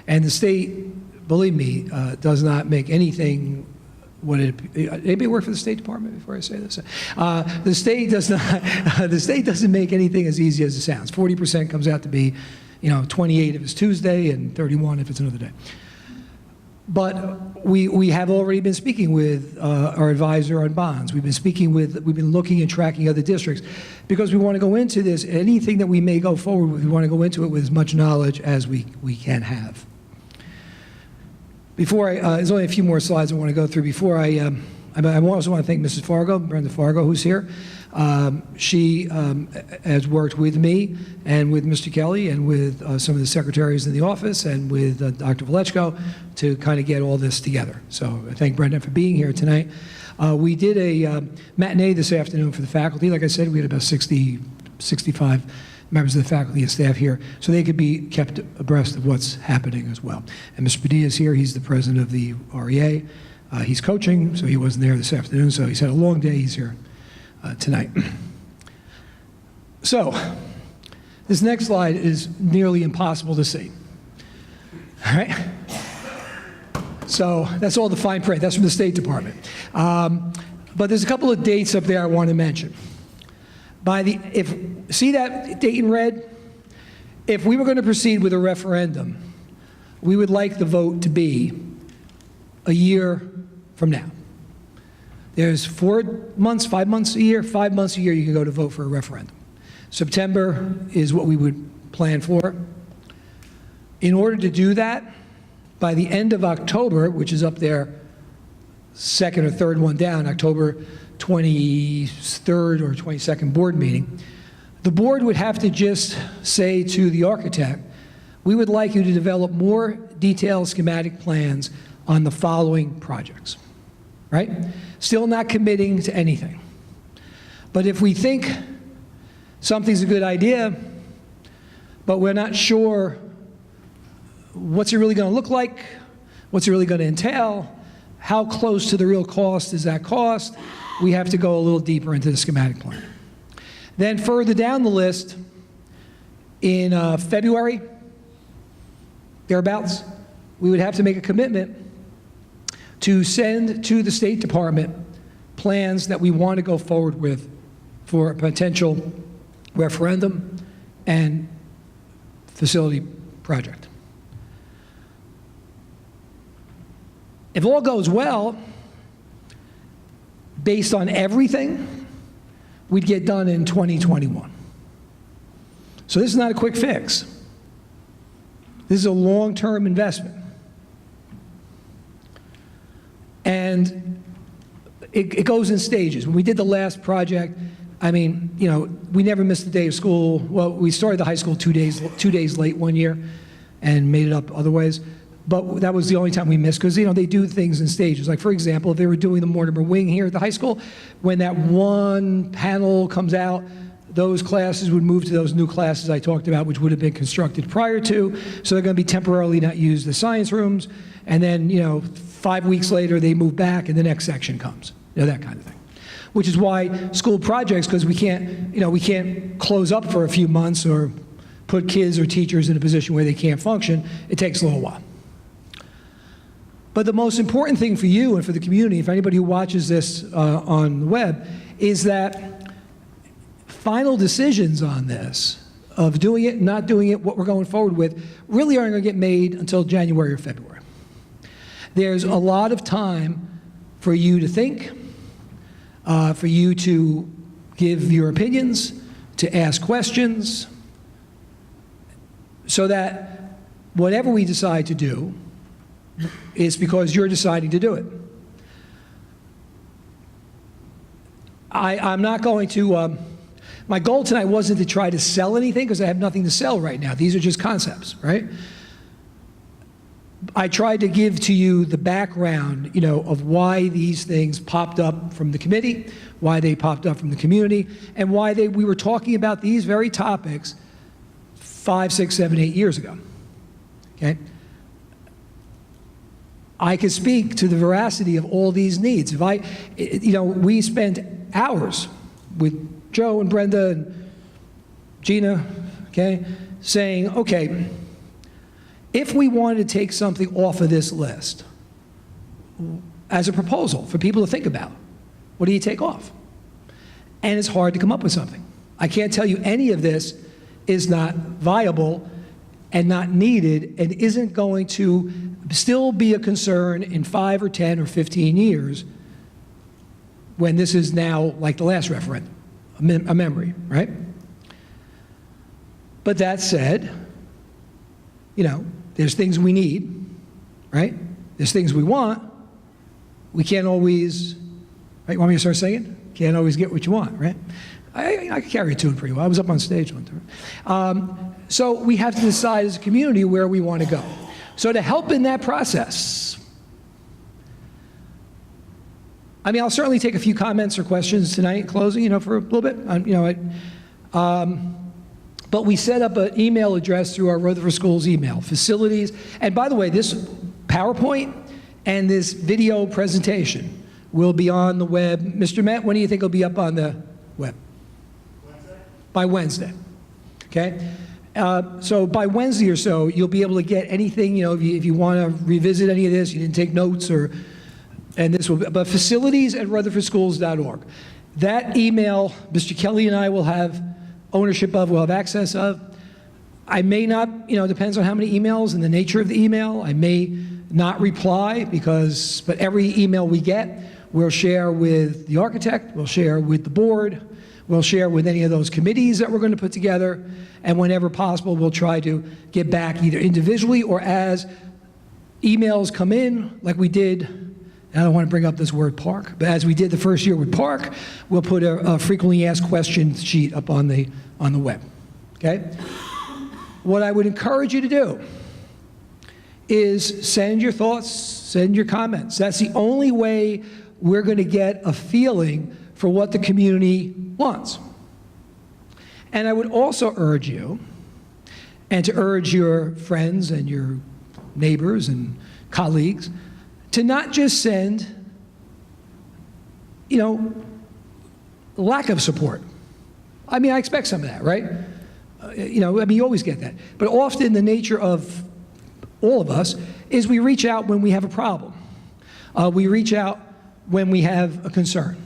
And the state, believe me, does not make anything what it, anybody work for the State Department before I say this? The state does not, the state doesn't make anything as easy as it sounds. 40% comes out to be, 28 if it's Tuesday and 31 if it's another day. But we have already been speaking with our advisor on bonds. We've been looking and tracking other districts because we want to go into this, anything that we may go forward with, we want to go into it with as much knowledge as we can have. There's only a few more slides I want to go through before I also want to thank Mrs. Fargo, Brenda Fargo, who's here. She has worked with me and with Mr. Kelly and with some of the secretaries in the office and with Dr. Valechko to kind of get all this together. So I thank Brenda for being here tonight. We did a matinee this afternoon for the faculty. Like I said, we had about 65 members of the faculty and staff here, so they could be kept abreast of what's happening as well. And Mr. Padilla is here. He's the president of the REA. He's coaching, so he wasn't there this afternoon, so he's had a long day. He's here tonight. So, this next slide is nearly impossible to see. All right? So, that's all the fine print. That's from the State Department. But there's a couple of dates up there I want to mention. See that date in red? If we were going to proceed with a referendum, we would like the vote to be a year from now. There's 4 months, 5 months a year, 5 months a year you can go to vote for a referendum. September is what we would plan for. In order to do that, by the end of October, which is up there, second or third one down, October 23rd or 22nd board meeting, the board would have to just say to the architect, we would like you to develop more detailed schematic plans on the following projects, right? Still not committing to anything. But if we think something's a good idea, but we're not sure what's it really going to look like, what's it really going to entail, how close to the real cost is that cost, we have to go a little deeper into the schematic plan. Then further down the list, in February, thereabouts, we would have to make a commitment to send to the State Department plans that we want to go forward with for a potential referendum and facility project. If all goes well, based on everything, we'd get done in 2021. So this is not a quick fix. This is a long-term investment. And it goes in stages. When we did the last project, I mean, we never missed a day of school. Well, we started the high school 2 days late one year and made it up other ways. But that was the only time we missed because, they do things in stages. Like, for example, if they were doing the Mortimer wing here at the high school, when that one panel comes out, those classes would move to those new classes I talked about, which would have been constructed prior to. So they're going to be temporarily not used as science rooms. And then, 5 weeks later, they move back and the next section comes. That kind of thing. Which is why school projects, because we can't close up for a few months or put kids or teachers in a position where they can't function. It takes a little while. But the most important thing for you and for the community, for anybody who watches this on the web, is that final decisions on this, of doing it, not doing it, what we're going forward with, really aren't going to get made until January or February. There's a lot of time for you to think, for you to give your opinions, to ask questions, so that whatever we decide to do, is because you're deciding to do it. I'm not going to, my goal tonight wasn't to try to sell anything because I have nothing to sell right now. These are just concepts, right? I tried to give to you the background, of why these things popped up from the committee, why they popped up from the community, and why we were talking about these very topics 5, 6, 7, 8 years ago, okay? I could speak to the veracity of all these needs. We spent hours with Joe and Brenda and Gina, okay, saying, okay, if we wanted to take something off of this list as a proposal for people to think about, what do you take off? And it's hard to come up with something. I can't tell you any of this is not viable and not needed and isn't going to still be a concern in 5 or 10 or 15 years when this is now like the last referendum, a memory, right? But that said, you know, there's things we need, right? There's things we want. We can't always, right? You want me to start singing? Can't always get what you want, right? I can carry a tune pretty well. I was up on stage one time. So we have to decide as a community where we want to go. So to help in that process, I mean, I'll certainly take a few comments or questions tonight in closing, you know, for a little bit. But we set up an email address through our Rutherford Schools email, facilities. And by the way, this PowerPoint and this video presentation will be on the web. Mr. Met, when do you think it'll be up on the web? Wednesday. By Wednesday, okay? So by Wednesday or so, you'll be able to get anything, you know, if you want to revisit any of this, you didn't take notes and this will be, but facilities@rutherfordschools.org. That email, Mr. Kelly and I will have ownership of, will have access of. I may not, you know, depends on how many emails and the nature of the email. I may not reply but every email we get, we'll share with the architect, we'll share with the board, we'll share with any of those committees that we're going to put together, and whenever possible, we'll try to get back either individually or as emails come in, like we did. I don't want to bring up this word park, but as we did the first year with park, we'll put a frequently asked questions sheet up on the web, okay? What I would encourage you to do is send your thoughts, send your comments. That's the only way we're going to get a feeling for what the community wants. And I would also urge you, and to urge your friends and your neighbors and colleagues, to not just send, you know, lack of support. I mean, I expect some of that, right? You know, I mean, you always get that. But often the nature of all of us is we reach out when we have a problem. We reach out when we have a concern.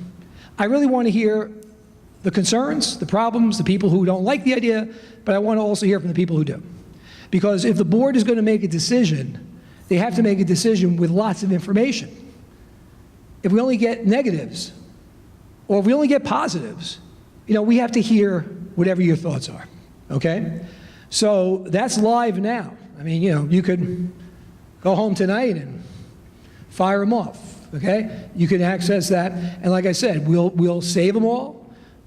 I really want to hear the concerns, the problems, the people who don't like the idea, but I want to also hear from the people who do. Because if the board is going to make a decision, they have to make a decision with lots of information. If we only get negatives, or if we only get positives, you know, we have to hear whatever your thoughts are, okay? So that's live now. I mean, you know, you could go home tonight and fire them off, okay? You can access that, and like I said, we'll save them all.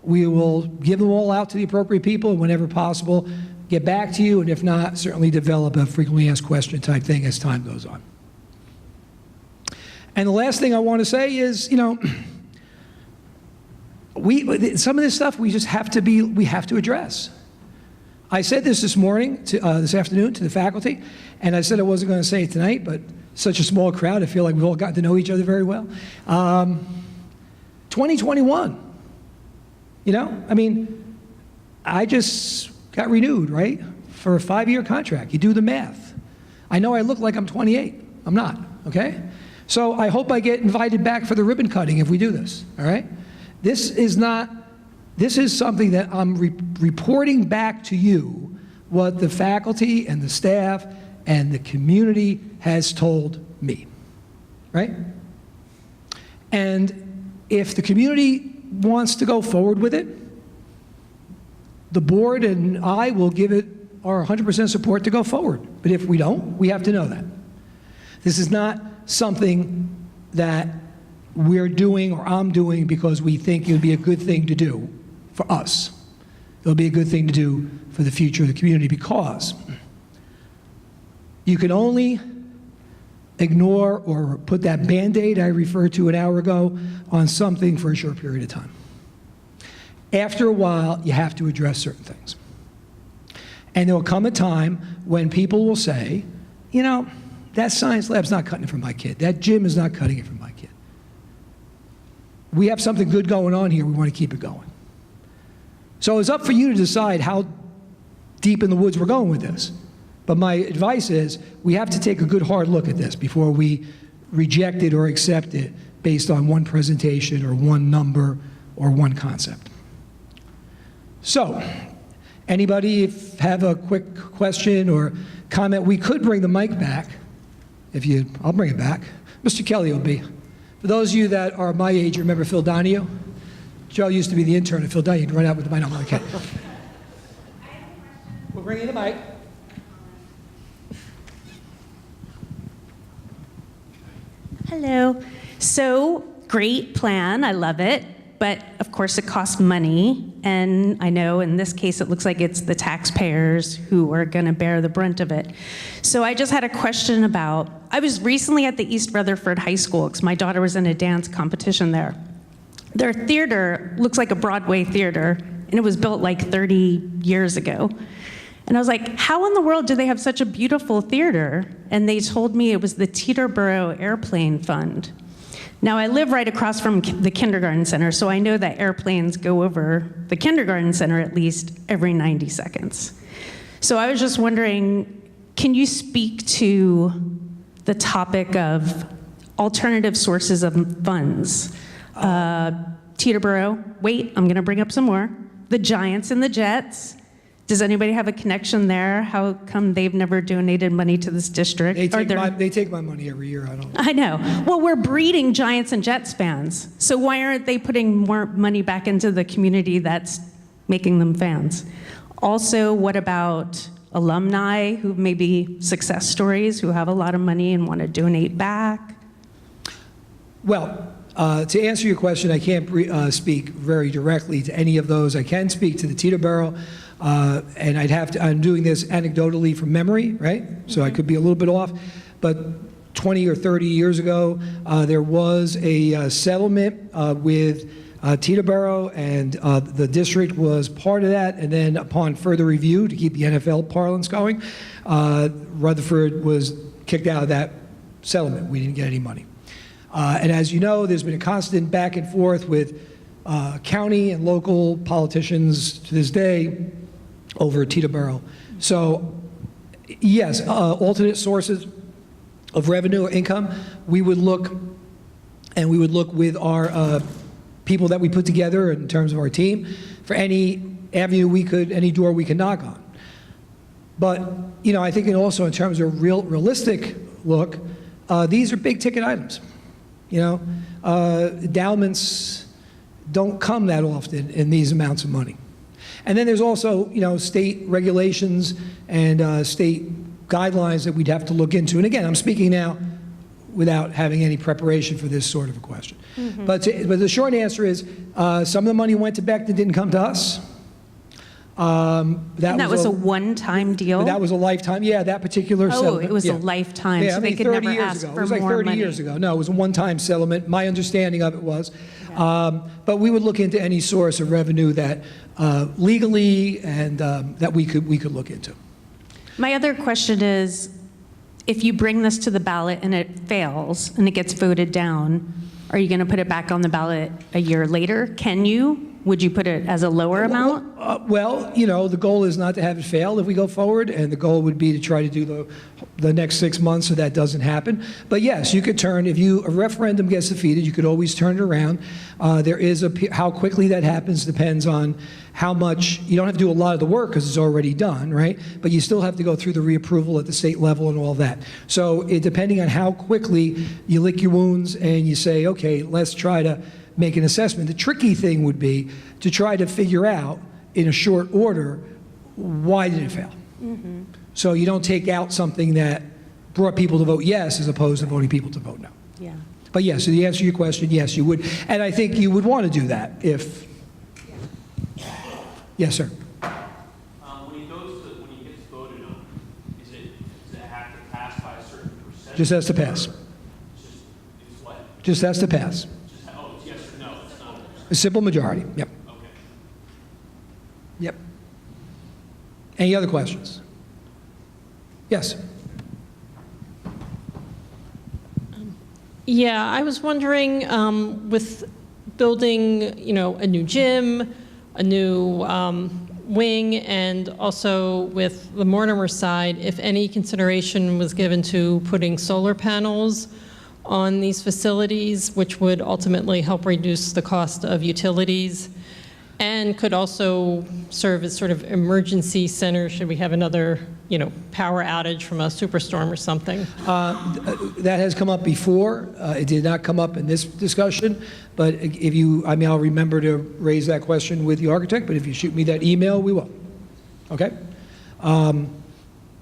We will give them all out to the appropriate people, and whenever possible, get back to you, and if not, certainly develop a frequently asked question type thing as time goes on. And the last thing I want to say is, you know, some of this stuff we have to address. I said this morning, this afternoon to the faculty, and I said I wasn't going to say it tonight, but such a small crowd, I feel like we've all gotten to know each other very well. 2021, you know, I mean, I just got renewed, right, for a 5-year contract. You do the math. I know I look like I'm 28. I'm not, okay? So I hope I get invited back for the ribbon cutting if we do this, all right? This is something that I'm reporting back to you what the faculty and the staff and the community has told me, right? And if the community wants to go forward with it, the board and I will give it our 100% support to go forward. But if we don't, we have to know that. This is not something that we're doing or I'm doing because we think it would be a good thing to do for us. It'll be a good thing to do for the future of the community, because you can only ignore or put that Band-Aid I referred to an hour ago on something for a short period of time. After a while, you have to address certain things. And there will come a time when people will say, you know, that science lab's not cutting it for my kid. That gym is not cutting it for my kid. We have something good going on here. We want to keep it going. So it's up for you to decide how deep in the woods we're going with this. But my advice is we have to take a good hard look at this before we reject it or accept it based on one presentation or one number or one concept. So, Anybody have a quick question or comment? We could bring the mic back. I'll bring it back. Mr. Kelly will be. For those of you that are my age, you remember Phil Donahue? Joe used to be the intern at Phil Donahue. He'd run out with the mic. No, okay. We'll bring you the mic. Hello. So, great plan. I love it. But of course, it costs money. And I know in this case, it looks like it's the taxpayers who are going to bear the brunt of it. So I just had a question about, I was recently at the East Rutherford High School because my daughter was in a dance competition there. Their theater looks like a Broadway theater, and it was built like 30 years ago. And I was like, how in the world do they have such a beautiful theater? And they told me it was the Teterboro Airplane Fund. Now, I live right across from the kindergarten center, so I know that airplanes go over the kindergarten center at least every 90 seconds. So I was just wondering, can you speak to the topic of alternative sources of funds? Teterboro, wait, I'm going to bring up some more. The Giants and the Jets. Does anybody have a connection there? How come they've never donated money to this district? They take my money every year. I know. Well, we're breeding Giants and Jets fans. So why aren't they putting more money back into the community that's making them fans? Also, what about alumni who may be success stories, who have a lot of money and want to donate back? Well, to answer your question, I can't speak very directly to any of those. I can speak to the Teterboro. And I'm doing this anecdotally from memory, right? So I could be a little bit off, but 20 or 30 years ago, there was a settlement with Teterboro, and the district was part of that, and then upon further review, to keep the NFL parlance going, Rutherford was kicked out of that settlement. We didn't get any money. And as you know, there's been a constant back and forth with county and local politicians to this day over Teterboro. So yes, alternate sources of revenue or income, we would look with our people that we put together in terms of our team for any avenue any door we can knock on. But, I think also in terms of realistic look, these are big ticket items. Endowments don't come that often in these amounts of money. And then there's also, state regulations and state guidelines that we'd have to look into. And again, I'm speaking now without having any preparation for this sort of a question. Mm-hmm. But the short answer is some of the money went to Beck that didn't come to us. That was a one-time deal? That was a lifetime. Yeah, that particular settlement. Oh, it was a lifetime, yeah, so they could never ask for more money. It was like 30 years ago. No, it was a one-time settlement. My understanding of it was. Yeah. But we would look into any source of revenue that legally and that we could look into. My other question is, if you bring this to the ballot and it fails and it gets voted down, are you going to put it back on the ballot a year later? Can you? Would you put it as a lower amount? Well, the goal is not to have it fail if we go forward, and the goal would be to try to do the next 6 months so that doesn't happen. But yes, you could turn, if a referendum gets defeated, you could always turn it around. There is how quickly that happens depends on how much, you don't have to do a lot of the work because it's already done, right? But you still have to go through the reapproval at the state level and all that. So depending on how quickly you lick your wounds and you say, okay, let's try to make an assessment. The tricky thing would be to try to figure out in a short order, why did it fail? Mm-hmm. So you don't take out something that brought people to vote yes as opposed to voting people to vote no. Yeah. But yes, so the answer to your question, yes, you would. And I think you would want to do that if... Yes, sir. When he gets voted on, does it have to pass by a certain percentage? Just has to pass. It's what? Just has to pass. It's yes or no. It's not. A simple majority. Yep. Okay. Yep. Any other questions? Yes. Yeah, I was wondering, with building, a new gym, a new wing, and also with the Mortimer side, if any consideration was given to putting solar panels on these facilities, which would ultimately help reduce the cost of utilities. and could also serve as sort of emergency center should we have another, power outage from a superstorm or something. That has come up before. It did not come up in this discussion, but I'll remember to raise that question with the architect, but if you shoot me that email, we will. Okay?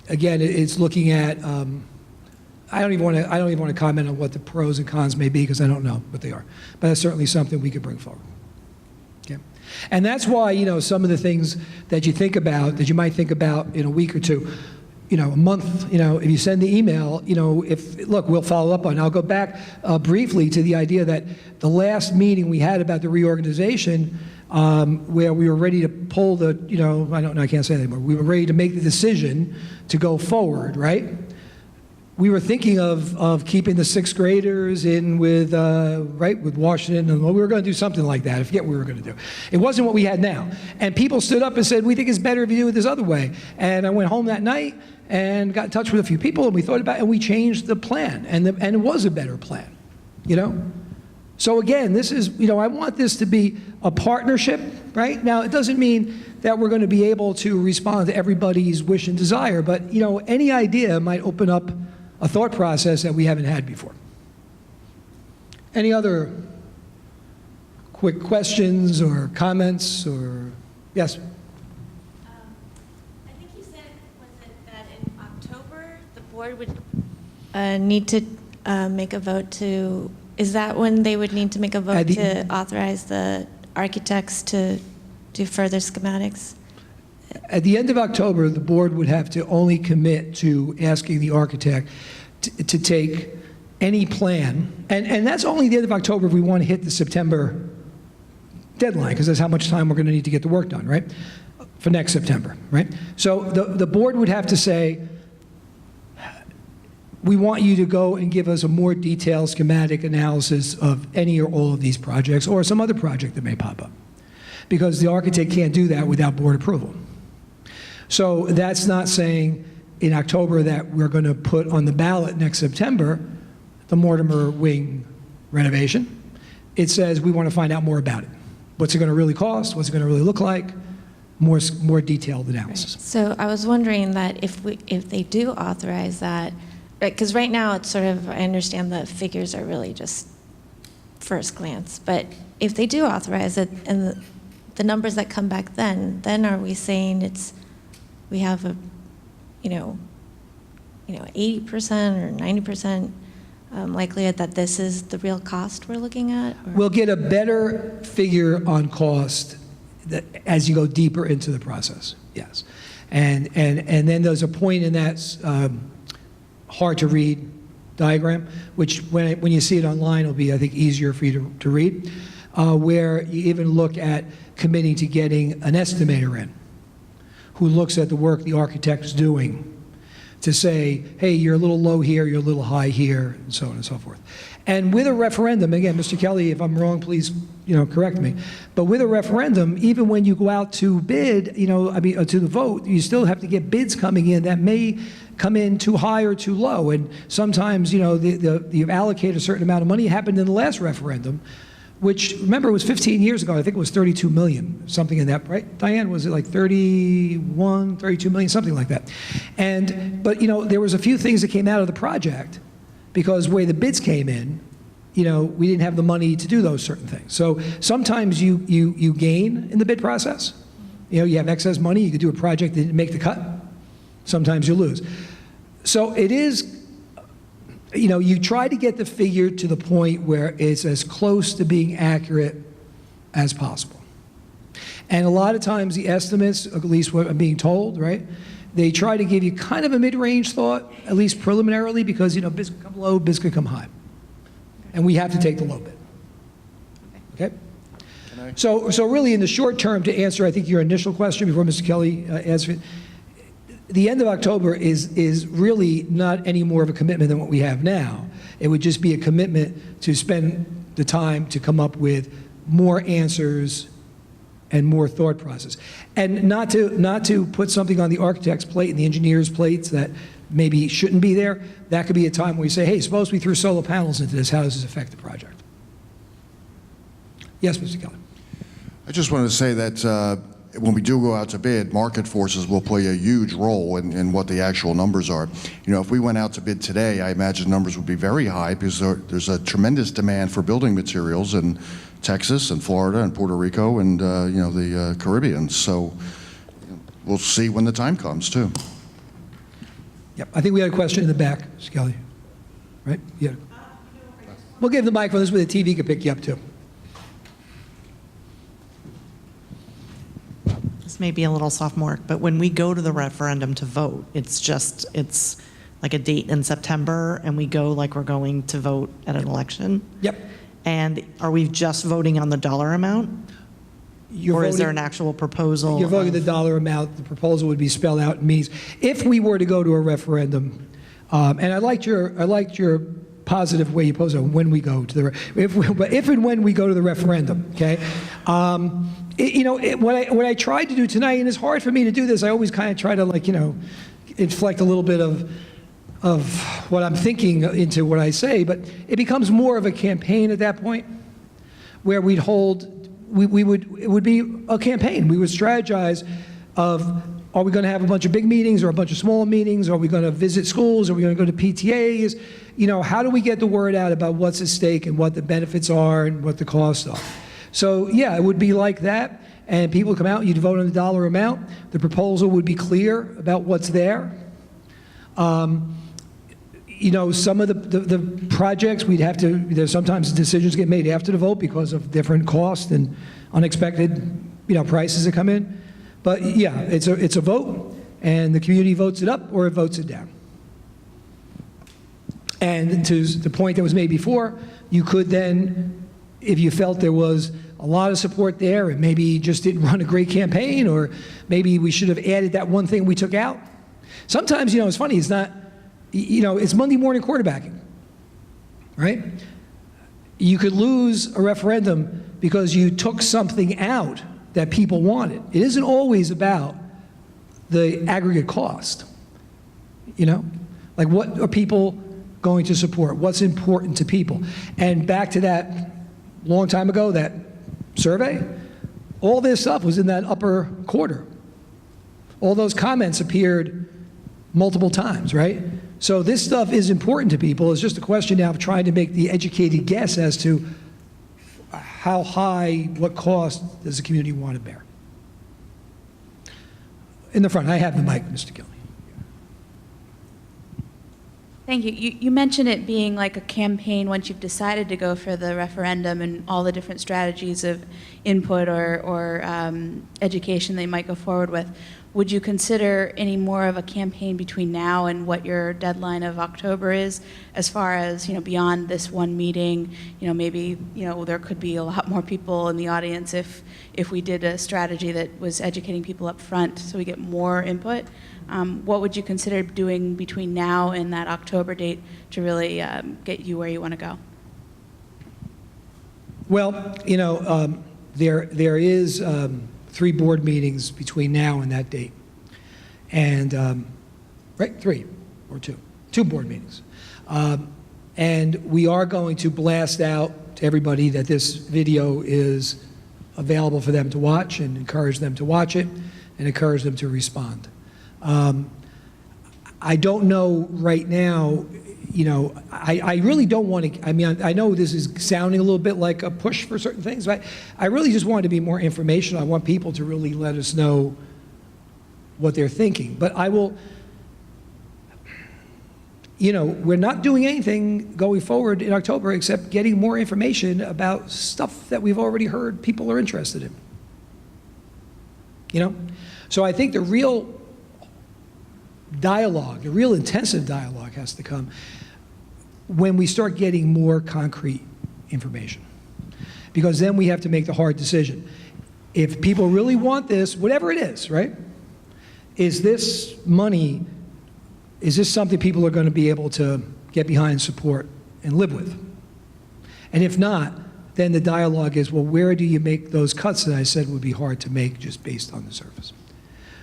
Again, it's looking at, I don't even want to comment on what the pros and cons may be because I don't know what they are, but that's certainly something we could bring forward. Okay? And that's why, some of the things that you think about, that you might think about in a week or two, a month, if you send the email, look, we'll follow up on it. I'll go back briefly to the idea that the last meeting we had about the reorganization, where we were ready to pull the, I can't say that anymore. We were ready to make the decision to go forward, right? We were thinking of keeping the sixth graders in with Washington, and we were going to do something like that. I forget what we were going to do. It wasn't what we had now. And people stood up and said, we think it's better if you do it this other way. And I went home that night and got in touch with a few people, and we thought about it, and we changed the plan. And it was a better plan, So again, this is, I want this to be a partnership, right? Now, it doesn't mean that we're going to be able to respond to everybody's wish and desire, but, any idea might open up a thought process that we haven't had before. Any other quick questions or comments or, yes? I think you said, was it that in October, the board would need to make a vote to, is that when they would need to make a vote to authorize the architects to do further schematics? At the end of October, the board would have to only commit to asking the architect to take any plan, and that's only the end of October if we want to hit the September deadline, because that's how much time we're going to need to get the work done, right? For next September, right? So the board would have to say, we want you to go and give us a more detailed schematic analysis of any or all of these projects or some other project that may pop up, because the architect can't do that without board approval. So that's not saying in October that we're going to put on the ballot next September the Mortimer wing renovation. It says we want to find out more about it. What's it going to really cost? What's it going to really look like? More detailed analysis. So I was wondering that if they do authorize that, because right now it's sort of, I understand the figures are really just first glance, but if they do authorize it and the numbers that come back then are we saying we have a 80% or 90% likelihood that this is the real cost we're looking at? Or? We'll get a better figure on cost as you go deeper into the process, yes. And then there's a point in that hard to read diagram, which when you see it online will be, I think, easier for you to read, where you even look at committing to getting an estimator in who looks at the work the architect is doing to say, hey, you're a little low here, you're a little high here, and so on and so forth. And with a referendum, again, Mr. Kelly, if I'm wrong, please, correct me. But with a referendum, even when you go out to bid, to the vote, you still have to get bids coming in that may come in too high or too low. And sometimes, you allocate a certain amount of money. It happened in the last referendum, which, remember, it was 15 years ago. I think it was 32 million, something in that, right? Diane, was it like 31, 32 million, something like that? But there was a few things that came out of the project because the way the bids came in, we didn't have the money to do those certain things. So sometimes you gain in the bid process. You have excess money, you could do a project that didn't make the cut. Sometimes you lose. So it is, you try to get the figure to the point where it's as close to being accurate as possible. And a lot of times the estimates, at least what I'm being told, right, they try to give you kind of a mid-range thought, at least preliminarily, because, bids could come low, bids could come high. And we have to take the low bid. Okay? So really in the short term, to answer, I think, your initial question before Mr. Kelly answered, the end of October is really not any more of a commitment than what we have now. It would just be a commitment to spend the time to come up with more answers and more thought process. And not to put something on the architect's plate and the engineer's plates that maybe shouldn't be there. That could be a time where you say, hey, suppose we threw solar panels into this, how does this affect the project? Yes, Mr. Kelly. I just wanted to say that when we do go out to bid, market forces will play a huge role in what the actual numbers are. You know, if we went out to bid today, I imagine numbers would be very high because there's a tremendous demand for building materials in Texas and Florida and Puerto Rico and you know, the Caribbean. So we'll see when the time comes too. Yep, I think we had a question in the back, Skelly. Right? Yeah. We'll give the microphone. This way the TV can pick you up too. This may be a little sophomoric, but when we go to the referendum to vote, it's like a date in September, and we go like we're going to vote at an election? Yep. And are we just voting on the dollar amount? Or is there an actual proposal? You're voting the dollar amount. The proposal would be spelled out in means. If we were to go to a referendum, and I liked your positive way you posed it, when we go to the, if and when we go to the referendum, okay? What I tried to do tonight, and it's hard for me to do this, I always kind of try to, like, you know, inflect a little bit of what I'm thinking into what I say, but it becomes more of a campaign at that point, where we'd hold, it would be a campaign. We would strategize of, are we going to have a bunch of big meetings or a bunch of small meetings? Are we going to visit schools? Are we going to go to PTAs? You know, how do we get the word out about what's at stake and what the benefits are and what the costs are? So yeah, it would be like that, and people would come out, you'd vote on the dollar amount, the proposal would be clear about what's there. You know, some of the projects we'd have to, there's sometimes decisions get made after the vote because of different costs and unexpected, you know, prices that come in. But yeah, it's a vote, and the community votes it up or it votes it down. And to the point that was made before, you could then, if you felt there was a lot of support there and maybe you just didn't run a great campaign, or maybe we should have added that one thing we took out. Sometimes, you know, it's funny, it's not, you know, it's Monday morning quarterbacking, right? You could lose a referendum because you took something out that people wanted. It isn't always about the aggregate cost, you know? Like, what are people going to support? What's important to people? And back to that long time ago, that survey, all this stuff was in that upper quarter. All those comments appeared multiple times, right? So this stuff is important to people. It's just a question now of trying to make the educated guess as to how high, what cost does the community want to bear. In the front, I have the mic, Mr. Gilly. Thank you. You mentioned it being like a campaign once you've decided to go for the referendum and all the different strategies of input or education they might go forward with. Would you consider any more of a campaign between now and what your deadline of October is, as far as, you know, beyond this one meeting? You know, maybe, you know, there could be a lot more people in the audience if we did a strategy that was educating people up front so we get more input. What would you consider doing between now and that October date to really get you where you want to go? Well, you know, there is 3 board meetings between now and that date. And, right, 3 or 2. 2 board meetings. And we are going to blast out to everybody that this video is available for them to watch, and encourage them to watch it and encourage them to respond. I don't know right now, you know, I really don't want to, I mean, I know this is sounding a little bit like a push for certain things, but I really just want to be more informational. I want people to really let us know what they're thinking. But I will, you know, we're not doing anything going forward in October except getting more information about stuff that we've already heard people are interested in. You know? So I think the real dialogue, the real intensive dialogue has to come when we start getting more concrete information. Because then we have to make the hard decision. If people really want this, whatever it is, right? Is this money, is this something people are going to be able to get behind, support, and live with? And if not, then the dialogue is, well, where do you make those cuts that I said would be hard to make just based on the surface?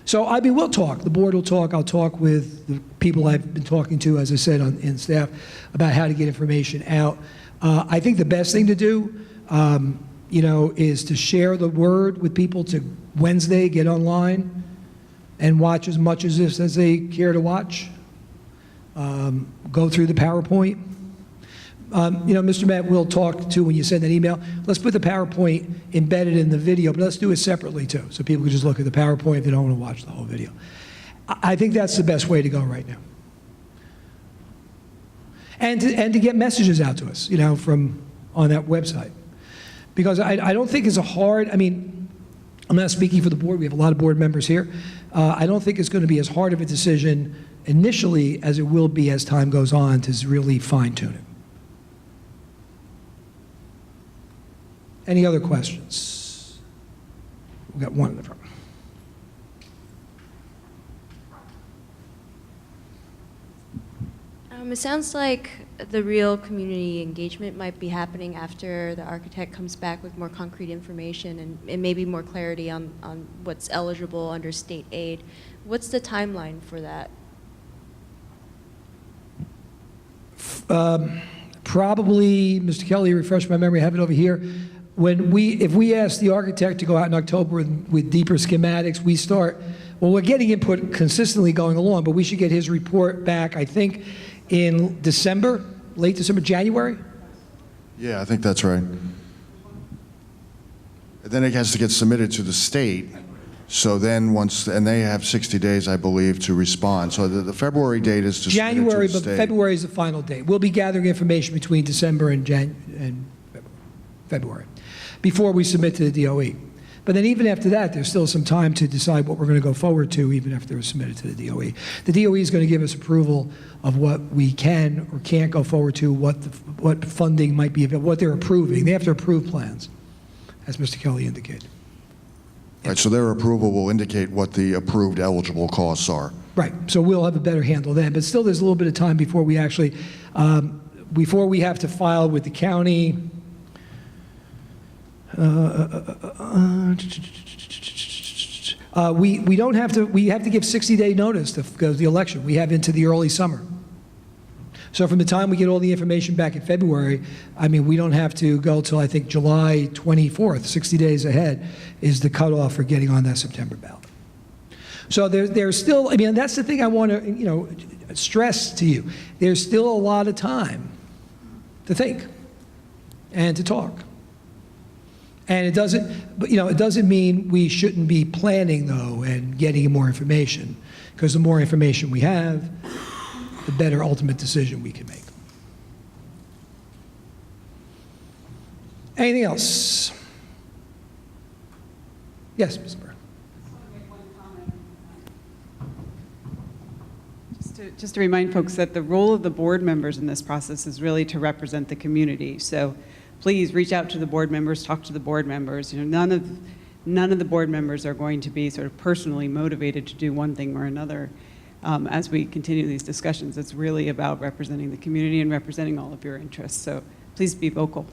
So, I mean, we'll talk. The board will talk. I'll talk with the people I've been talking to, as I said, in staff, about how to get information out. I think the best thing to do is to share the word with people to Wednesday, get online and watch as much as this as they care to watch. Go through the PowerPoint. Mr. Matt, we'll talk to when you send that email. Let's put the PowerPoint embedded in the video, but let's do it separately too, so people can just look at the PowerPoint if they don't want to watch the whole video. I think that's the best way to go right now. And to get messages out to us, from on that website. Because I don't think it's I'm not speaking for the board, we have a lot of board members here. I don't think it's going to be as hard of a decision initially as it will be as time goes on to really fine tune it. Any other questions? We've got one in the front. It sounds like the real community engagement might be happening after the architect comes back with more concrete information and maybe more clarity on what's eligible under state aid. What's the timeline for that? Probably, Mr. Kelly, refresh my memory, I have it over here. If we ask the architect to go out in October with deeper schematics, we're getting input consistently going along, but we should get his report back, I think, in December, late December, January? Yeah, I think that's right. And then it has to get submitted to the state. So then and they have 60 days, I believe, to respond. So the February date is to submit it to January, the but state. February is the final date. We'll be gathering information between December and February, before we submit to the DOE. But then even after that, there's still some time to decide what we're going to go forward to, even after it's submitted to the DOE. The DOE is going to give us approval of what we can or can't go forward to, what funding might be available, what they're approving. They have to approve plans, as Mr. Kelly indicated. Right, so their approval will indicate what the approved eligible costs are. Right, so we'll have a better handle then. But still, there's a little bit of time before we actually, before we have to file with the county. We don't have to, we have to give 60-day notice to go to the election. We have into the early summer. So from the time we get all the information back in February, we don't have to go till, I think, July 24th, 60 days ahead is the cutoff for getting on that September ballot. So there's still, that's the thing I want to, stress to you. There's still a lot of time to think and to talk. And it doesn't mean we shouldn't be planning, though, and getting more information, because the more information we have, the better ultimate decision we can make. Anything else? Yes, Ms. Burr. Just to remind folks that the role of the board members in this process is really to represent the community. So please reach out to the board members, talk to the board members. None of the board members are going to be sort of personally motivated to do one thing or another. As we continue these discussions, it's really about representing the community and representing all of your interests. So please be vocal.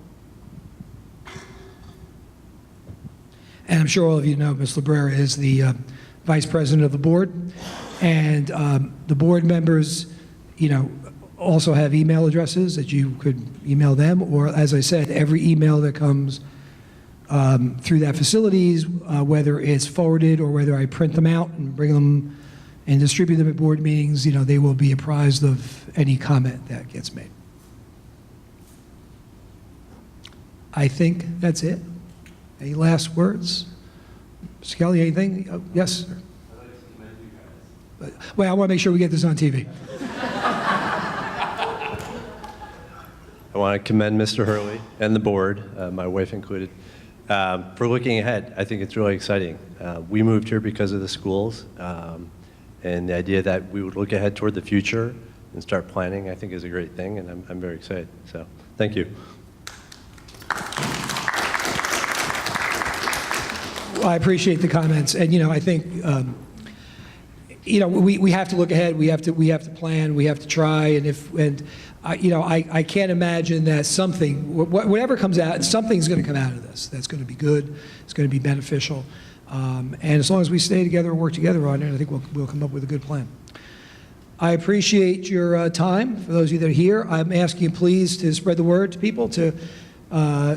And I'm sure all of you know Ms. Librera is the vice president of the board. And the board members, also have email addresses that you could email them, or as I said, every email that comes through that facilities, whether it's forwarded or whether I print them out and bring them and distribute them at board meetings, they will be apprised of any comment that gets made. I think that's it. Any last words? Mr. Kelly, anything? Oh, yes, sir. I'd like to commend you guys. Well, I want to make sure we get this on TV. I want to commend Mr. Hurley and the board, my wife included, for looking ahead. I think it's really exciting. We moved here because of the schools, and the idea that we would look ahead toward the future and start planning, I think, is a great thing, and I'm very excited. So, thank you. Well, I appreciate the comments, and I think we have to look ahead. We have to plan. We have to try, I can't imagine that whatever comes out, something's going to come out of this that's going to be good. It's going to be beneficial, and as long as we stay together and work together on it, I think we'll come up with a good plan. I appreciate your time. For those of you that are here, I'm asking you please to spread the word to people, to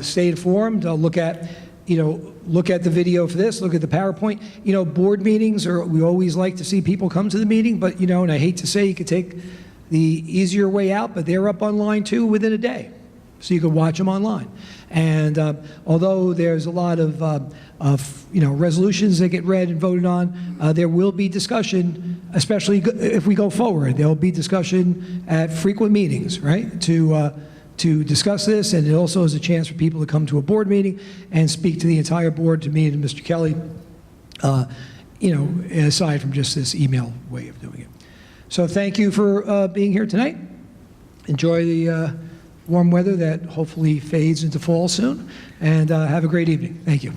stay informed, look at the video for this, look at the PowerPoint. Board meetings we always like to see people come to the meeting, but, and I hate to say you could take the easier way out, but they're up online too within a day. So you could watch them online. And although there's a lot of resolutions that get read and voted on, there will be discussion, especially if we go forward. There will be discussion at frequent meetings, right, to discuss this, and it also is a chance for people to come to a board meeting and speak to the entire board, to me and Mr. Kelly, aside from just this email way of doing it. So thank you for being here tonight. Enjoy the warm weather that hopefully fades into fall soon, and have a great evening. Thank you.